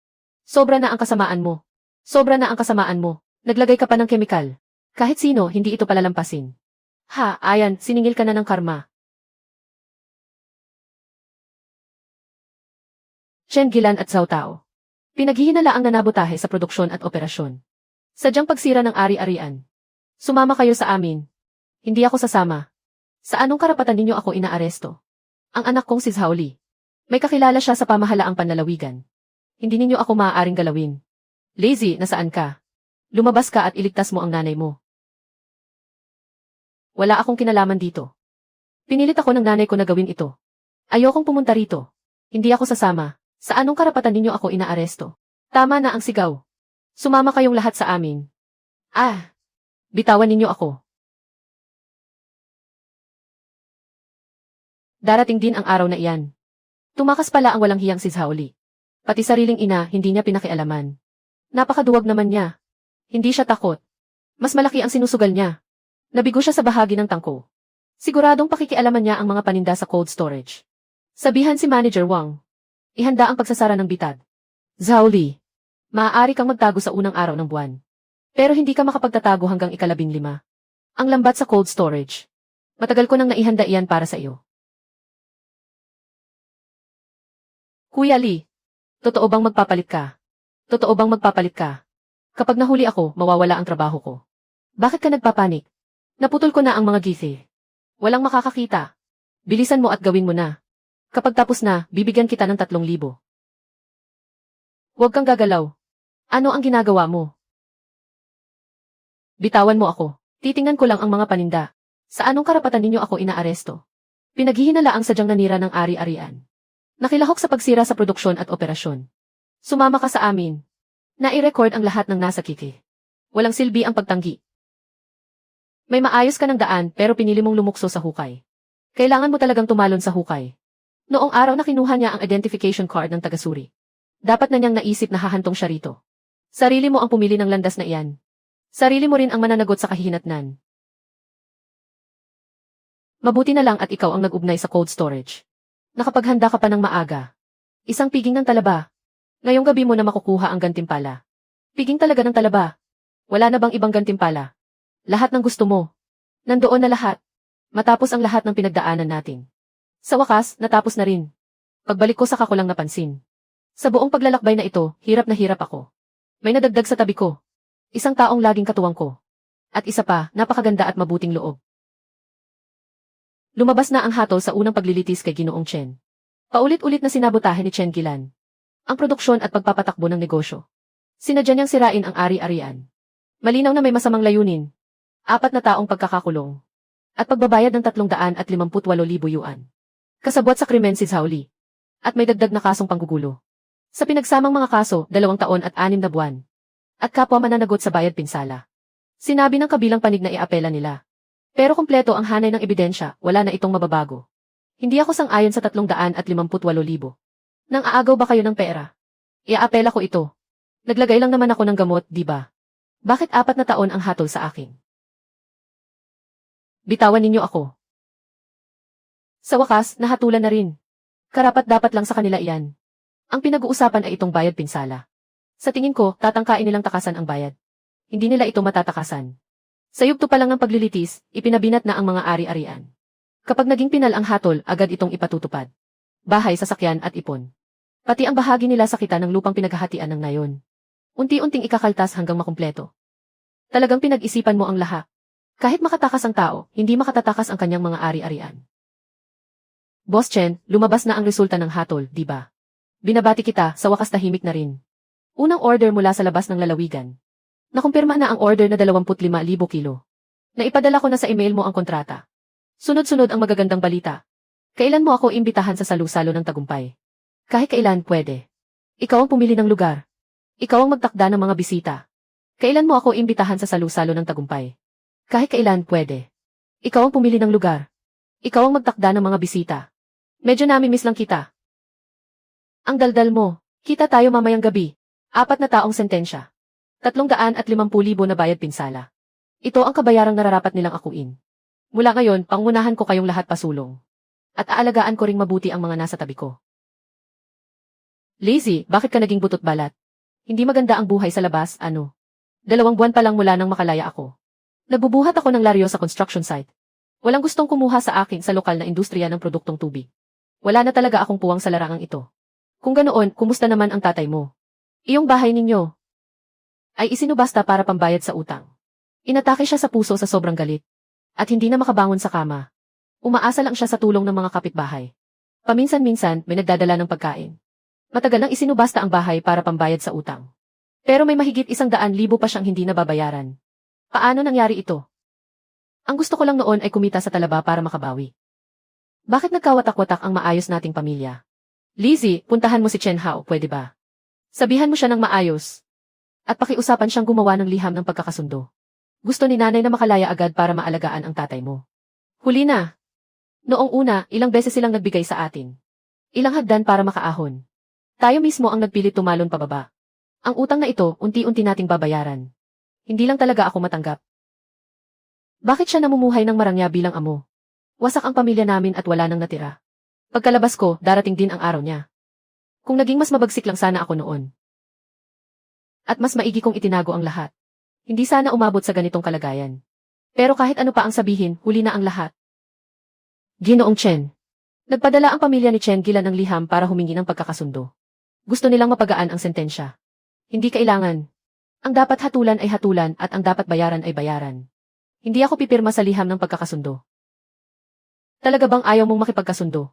Sobra na ang kasamaan mo. Sobra na ang kasamaan mo. Naglagay ka pa ng kemikal. Kahit sino, hindi ito palalampasin. Ayan, siningil ka na ng karma. Chen Gilan at Zhao Tao. Pinaghihinalaang nanabotahe sa produksyon at operasyon. Sadyang pagsira ng ari-arian. Sumama kayo sa amin. Hindi ako sasama. Sa anong karapatan ninyo ako inaaresto? Ang anak kong si Zhaoli. May kakilala siya sa pamahalaang panlalawigan. Hindi ninyo ako maaaring galawin. Lazy, nasaan ka? Lumabas ka at iligtas mo ang nanay mo. Wala akong kinalaman dito. Pinilit ako ng nanay ko na gawin ito. Ayokong pumunta rito. Hindi ako sasama. Sa anong karapatan ninyo ako inaaresto? Tama na ang sigaw. Sumama kayong lahat sa amin. Bitawan ninyo ako. Darating din ang araw na iyan. Tumakas pala ang walang hiyang si Zhaoli. Pati sariling ina, hindi niya pinakialaman. Napakaduwag naman niya. Hindi siya takot. Mas malaki ang sinusugal niya. Nabigo siya sa bahagi ng tangko. Siguradong pakikialaman niya ang mga paninda sa cold storage. Sabihan si Manager Wang. Ihanda ang pagsasara ng bitad. Zhaoli, maaari kang magtago sa unang araw ng buwan. Pero hindi ka makapagtatago hanggang ika-15. Ang lambat sa cold storage. Matagal ko nang naihanda iyan para sa iyo. Kuya Lee, totoo bang magpapalit ka? Totoo bang magpapalit ka? Kapag nahuli ako, mawawala ang trabaho ko. Bakit ka nagpapanik? Naputol ko na ang mga gisi. Walang makakakita. Bilisan mo at gawin mo na. Kapag tapos na, bibigyan kita ng 3,000. Huwag kang gagalaw. Ano ang ginagawa mo? Bitawan mo ako. Titingnan ko lang ang mga paninda. Sa anong karapatan ninyo ako inaaresto? Pinaghihinala ang sadyang nanira ng ari-arian. Nakilahok sa pagsira sa produksyon at operasyon. Sumama ka sa amin. Nai-record ang lahat ng nasa kiki. Walang silbi ang pagtanggi. May maayos ka ng daan pero pinili mong lumukso sa hukay. Kailangan mo talagang tumalon sa hukay. Noong araw na kinuha niya ang identification card ng tagasuri. Dapat na niyang naisip na hahantong siya rito. Sarili mo ang pumili ng landas na iyan. Sarili mo rin ang mananagot sa kahihinatnan. Mabuti na lang at ikaw ang nag-ugnay sa cold storage. Nakapaghanda ka pa ng maaga. Isang piging ng talaba. Ngayong gabi mo na makukuha ang gantimpala. Piging talaga ng talaba. Wala na bang ibang gantimpala? Lahat ng gusto mo. Nandoon na lahat. Matapos ang lahat ng pinagdaanan natin. Sa wakas, natapos na rin. Pagbalik ko saka ko lang napansin. Sa buong paglalakbay na ito, hirap na hirap ako. May nadagdag sa tabi ko. Isang taong laging katuwang ko. At isa pa, napakaganda at mabuting loob. Lumabas na ang hatol sa unang paglilitis kay Ginoong Chen. Paulit-ulit na sinabotahe ni Chen Gilan ang produksyon at pagpapatakbo ng negosyo. Sinadya niyang sirain ang ari-arian. Malinaw na may masamang layunin. 4 na taong pagkakakulong. At pagbabayad ng 358,000 yuan. Kasabwat sa krimen si Zhaoli. At may dagdag na kasong panggugulo. Sa pinagsamang mga kaso, 2 taon at 6 na buwan. At kapwa mananagot sa bayad pinsala. Sinabi ng kabilang panig na iapela nila. Pero kumpleto ang hanay ng ebidensya, wala na itong mababago. Hindi ako sang-ayon sa 358,000. Nang aagaw ba kayo ng pera? Iaapela ko ito. Naglagay lang naman ako ng gamot, di ba? Bakit 4 na taon ang hatol sa akin? Bitawan ninyo ako. Sa wakas, nahatulan na rin. Karapat-dapat lang sa kanila iyan. Ang pinag-uusapan ay itong bayad pinsala. Sa tingin ko, tatangkain nilang takasan ang bayad. Hindi nila ito matatakasan. Sa yugto pa lang ng paglilitis, ipinabinat na ang mga ari-arian. Kapag naging pinal ang hatol, agad itong ipatutupad. Bahay, sasakyan at ipon. Pati ang bahagi nila sa kita ng lupang pinaghahatian ng nayon. Unti-unting ikakaltas hanggang makumpleto. Talagang pinag-isipan mo ang lahat. Kahit makatakas ang tao, hindi makatatakas ang kanyang mga ari-arian. Boss Chen, lumabas na ang resulta ng hatol, di ba? Binabati kita, sa wakas tahimik na rin. Unang order mula sa labas ng lalawigan. Nakumpirma na ang order na 25,000 kilo. Naipadala ko na sa email mo ang kontrata. Sunod-sunod ang magagandang balita. Kailan mo ako imbitahan sa salusalo ng tagumpay? Kahit kailan pwede. Ikaw ang pumili ng lugar. Ikaw ang magtakda ng mga bisita. Kailan mo ako imbitahan sa salusalo ng tagumpay? Kahit kailan pwede. Ikaw ang pumili ng lugar. Ikaw ang magtakda ng mga bisita. Medyo namimiss lang kita. Ang daldal mo. Kita tayo mamayang gabi. 4 na taong sentensya. 350,000 na bayad pinsala. Ito ang kabayarang nararapat nilang akuin. Mula ngayon, pangunahan ko kayong lahat pasulong. At aalagaan ko ring mabuti ang mga nasa tabi ko. Lazy, bakit ka naging butot balat? Hindi maganda ang buhay sa labas, ano? 2 buwan pa lang mula nang makalaya ako. Nagbubuhat ako ng laryo sa construction site. Walang gustong kumuha sa akin sa lokal na industriya ng produktong tubig. Wala na talaga akong puwang sa larangang ito. Kung ganoon, kumusta naman ang tatay mo? Iyong bahay ninyo ay isinubasta para pambayad sa utang. Inatake siya sa puso sa sobrang galit. At hindi na makabangon sa kama. Umaasa lang siya sa tulong ng mga kapitbahay. Paminsan-minsan, may nagdadala ng pagkain. Matagal nang isinubasta ang bahay para pambayad sa utang. Pero may mahigit 100,000 pa siyang hindi nababayaran. Paano nangyari ito? Ang gusto ko lang noon ay kumita sa talaba para makabawi. Bakit nagkawatak-watak ang maayos nating pamilya? Lizzie, puntahan mo si Chen Hao, pwede ba? Sabihan mo siya ng maayos. At pakiusapan siyang gumawa ng liham ng pagkakasundo. Gusto ni nanay na makalaya agad para maalagaan ang tatay mo. Huli na. Noong una, ilang beses silang nagbigay sa atin. Ilang hagdan para makaahon. Tayo mismo ang nagpilit tumalon pababa. Ang utang na ito, unti-unti nating babayaran. Hindi lang talaga ako matanggap. Bakit siya namumuhay ng marangya bilang amo? Wasak ang pamilya namin at wala nang natira. Pagkalabas ko, darating din ang araw niya. Kung naging mas mabagsik lang sana ako noon. At mas maigi kong itinago ang lahat. Hindi sana umabot sa ganitong kalagayan. Pero kahit ano pa ang sabihin, huli na ang lahat. Ginoong Chen. Nagpadala ang pamilya ni Chen Gilan ng liham para humingi ng pagkakasundo. Gusto nilang mapagaan ang sentensya. Hindi kailangan. Ang dapat hatulan ay hatulan at ang dapat bayaran ay bayaran. Hindi ako pipirma sa liham ng pagkakasundo. Talaga bang ayaw mong makipagkasundo?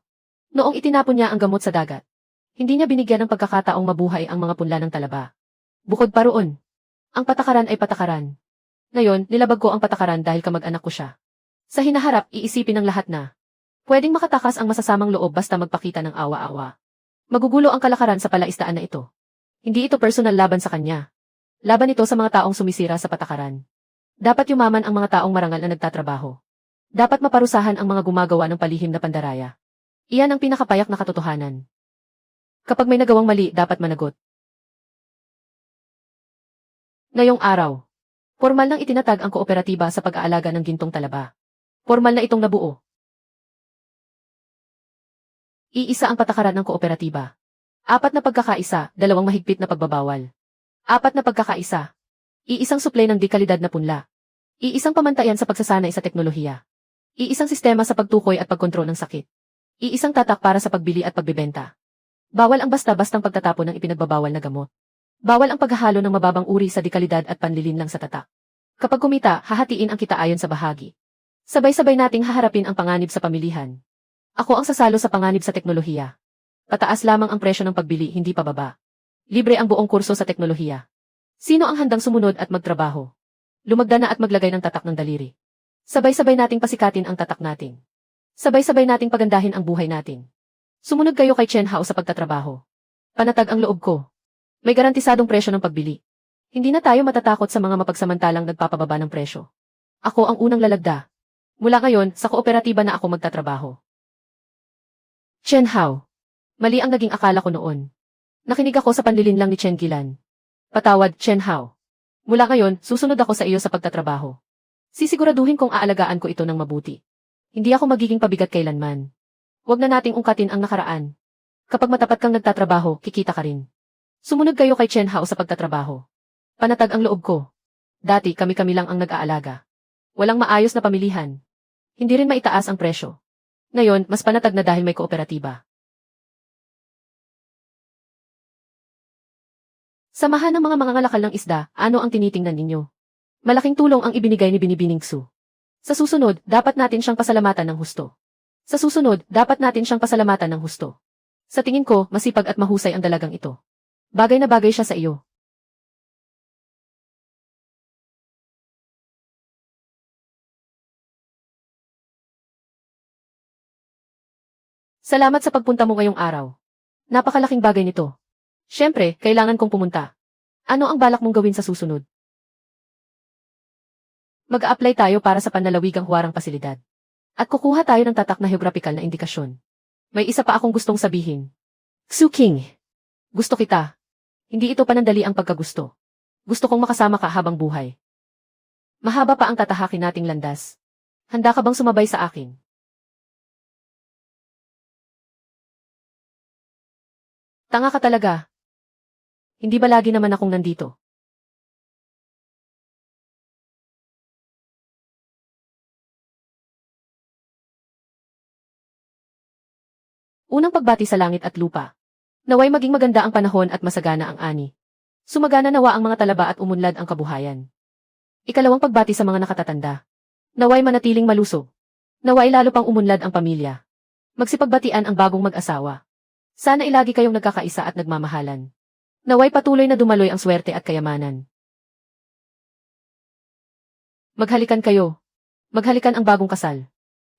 Noong itinapon niya ang gamot sa dagat, hindi niya binigyan ng pagkakataong mabuhay ang mga punla ng talaba. Bukod pa roon, ang patakaran ay patakaran. Ngayon, nilabag ko ang patakaran dahil kamag-anak ko siya. Sa hinaharap, iisipin ng lahat na pwedeng makatakas ang masasamang loob basta magpakita ng awa-awa. Magugulo ang kalakaran sa palaisdaan na ito. Hindi ito personal laban sa kanya. Laban ito sa mga taong sumisira sa patakaran. Dapat yumaman ang mga taong marangal na nagtatrabaho. Dapat maparusahan ang mga gumagawa ng palihim na pandaraya. Iyan ang pinakapayak na katotohanan. Kapag may nagawang mali, dapat managot. Ngayong araw, formal nang itinatag ang kooperatiba sa pag-aalaga ng gintong talaba. Formal na itong nabuo. Iisa ang patakaran ng kooperatiba. 4 na pagkakaisa, 2 mahigpit na pagbabawal. 4 na pagkakaisa. Iisang suplay ng dekalidad na punla. Iisang pamantayan sa pagsasanay sa teknolohiya. Iisang sistema sa pagtukoy at pagkontrol ng sakit. Iisang tatak para sa pagbili at pagbebenta. Bawal ang basta-bastang pagtatapon ng ipinagbabawal na gamot. Bawal ang paghahalo ng mababang uri sa dekalidad at panlilinlang sa tatak. Kapag kumita, hahatiin ang kita ayon sa bahagi. Sabay-sabay nating haharapin ang panganib sa pamilihan. Ako ang sasalo sa panganib sa teknolohiya. Pataas lamang ang presyo ng pagbili, hindi pababa. Libre ang buong kurso sa teknolohiya. Sino ang handang sumunod at magtrabaho? Lumagda na at maglagay ng tatak ng daliri. Sabay-sabay nating pasikatin ang tatak natin. Sabay-sabay nating pagandahin ang buhay natin. Sumunod kayo kay Chen Hao sa pagtatrabaho. Panatag ang loob ko. May garantisadong presyo ng pagbili. Hindi na tayo matatakot sa mga mapagsamantalang nagpapababa ng presyo. Ako ang unang lalagda. Mula ngayon, sa kooperatiba na ako magtatrabaho. Chen Hao. Mali ang naging akala ko noon. Nakinig ako sa panlilinlang ni Chen Gilan. Patawad, Chen Hao. Mula ngayon, susunod ako sa iyo sa pagtatrabaho. Sisiguraduhin kong aalagaan ko ito ng mabuti. Hindi ako magiging pabigat kailanman. Huwag na nating ungkatin ang nakaraan. Kapag matapat kang nagtatrabaho, kikita ka rin. Sumunod kayo kay Chen Hao sa pagtatrabaho. Panatag ang loob ko. Dati kami-kami lang ang nag-aalaga. Walang maayos na pamilihan. Hindi rin maitaas ang presyo. Ngayon, mas panatag na dahil may kooperatiba. Samahan ng mga mangangalakal ng isda, ano ang tinitingnan ninyo? Malaking tulong ang ibinigay ni Binibining Su. Sa susunod, dapat natin siyang pasalamatan ng husto. Sa susunod, dapat natin siyang pasalamatan ng husto. Sa tingin ko, masipag at mahusay ang dalagang ito. Bagay na bagay siya sa iyo. Salamat sa pagpunta mo ngayong araw. Napakalaking bagay nito. Siyempre, kailangan kong pumunta. Ano ang balak mong gawin sa susunod? Mag-a-apply tayo para sa panlalawigang huwarang pasilidad. At kukuha tayo ng tatak na geographical na indikasyon. May isa pa akong gustong sabihin. Xu King. Gusto kita. Hindi ito panandali ang pagkagusto. Gusto kong makasama ka habang buhay. Mahaba pa ang tatahakin nating landas. Handa ka bang sumabay sa akin? Tanga ka talaga. Hindi ba lagi naman akong nandito? Unang pagbati sa langit at lupa. Naway maging maganda ang panahon at masagana ang ani. Sumagana nawa ang mga talaba at umunlad ang kabuhayan. Ikalawang pagbati sa mga nakatatanda. Naway manatiling malusog. Naway lalo pang umunlad ang pamilya. Magsipagbatian ang bagong mag-asawa. Sana ilagi kayong nagkakaisa at nagmamahalan. Naway patuloy na dumaloy ang swerte at kayamanan. Maghalikan kayo. Maghalikan ang bagong kasal.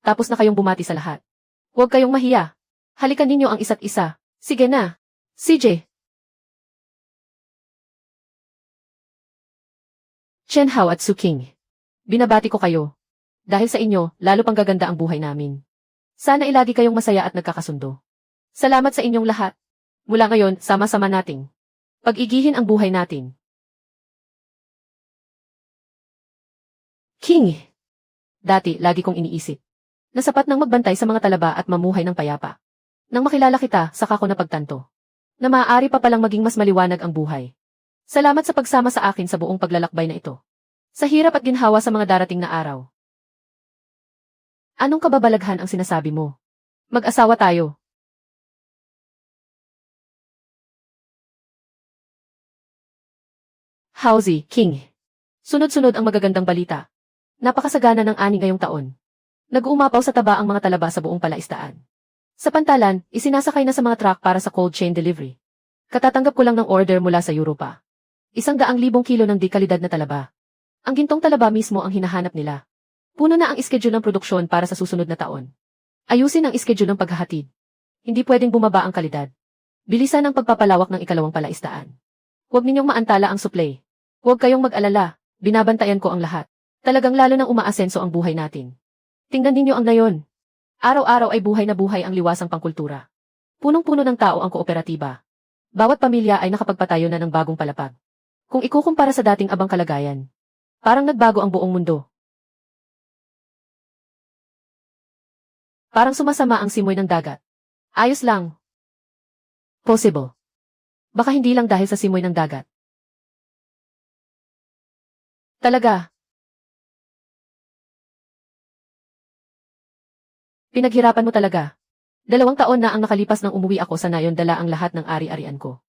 Tapos na kayong bumati sa lahat. Huwag kayong mahiya. Halikan ninyo ang isa't isa. Sige na. CJ. Chen Hao at Su King. Binabati ko kayo. Dahil sa inyo, lalo pang gaganda ang buhay namin. Sana ilagi kayong masaya at nagkakasundo. Salamat sa inyong lahat. Mula ngayon, sama-sama nating pag-igihin ang buhay natin. King! Dati, lagi kong iniisip na sapat nang magbantay sa mga talaba at mamuhay ng payapa. Nang makilala kita, saka ko napagtanto na maaari pa palang maging mas maliwanag ang buhay. Salamat sa pagsama sa akin sa buong paglalakbay na ito. Sa hirap at ginhawa sa mga darating na araw. Anong kababalaghan ang sinasabi mo? Mag-asawa tayo. Howzy, King. Sunod-sunod ang magagandang balita. Napakasagana ng ani ngayong taon. Nag-uumapaw sa taba ang mga talaba sa buong palaisdaan. Sa pantalan, isinasakay na sa mga truck para sa cold chain delivery. Katatanggap ko lang ng order mula sa Europa. 100,000 kilo ng di kalidad na talaba. Ang gintong talaba mismo ang hinahanap nila. Puno na ang schedule ng produksyon para sa susunod na taon. Ayusin ang schedule ng paghahatid. Hindi pwedeng bumaba ang kalidad. Bilisan ang pagpapalawak ng ikalawang palaisdaan. Huwag ninyong maantala ang supply. Huwag kayong mag-alala, binabantayan ko ang lahat. Talagang lalo nang umaasenso ang buhay natin. Tingnan ninyo ang nayon. Araw-araw ay buhay na buhay ang liwasang pangkultura. Punong-puno ng tao ang kooperatiba. Bawat pamilya ay nakapagpatayo na ng bagong palapag. Kung ikukumpara sa dating abang kalagayan, parang nagbago ang buong mundo. Parang sumasama ang simoy ng dagat. Ayos lang. Possible. Baka hindi lang dahil sa simoy ng dagat. Talaga. Pinaghirapan mo talaga. 2 taon na ang nakalipas nang umuwi ako sa nayon dala ang lahat ng ari-arian ko.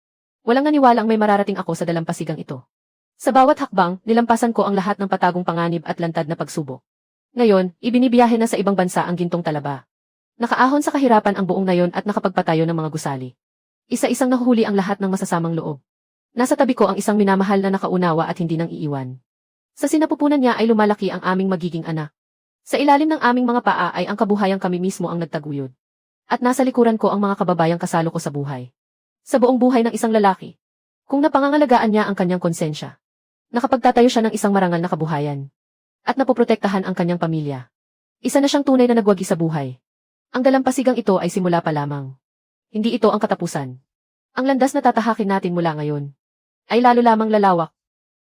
Walang naniwalang may mararating ako sa dalampasigang ito. Sa bawat hakbang, nilampasan ko ang lahat ng patagong panganib at lantad na pagsubok. Ngayon, ibinibiyahe na sa ibang bansa ang gintong talaba. Nakaahon sa kahirapan ang buong nayon at nakapagpatayo ng mga gusali. Isa-isang nahuhuli ang lahat ng masasamang loob. Nasa tabi ko ang isang minamahal na nakaunawa at hindi nang iiwan. Sa sinapupunan niya ay lumalaki ang aming magiging anak. Sa ilalim ng aming mga paa ay ang kabuhayang kami mismo ang nagtaguyod. At nasa likuran ko ang mga kababayang kasalo ko sa buhay. Sa buong buhay ng isang lalaki. Kung napangangalagaan niya ang kanyang konsensya. Nakapagtatayo siya ng isang marangal na kabuhayan. At napoprotektahan ang kanyang pamilya. Isa na siyang tunay na nagwagi sa buhay. Ang dalampasigang ito ay simula pa lamang. Hindi ito ang katapusan. Ang landas na tatahakin natin mula ngayon ay lalo lamang lalawak.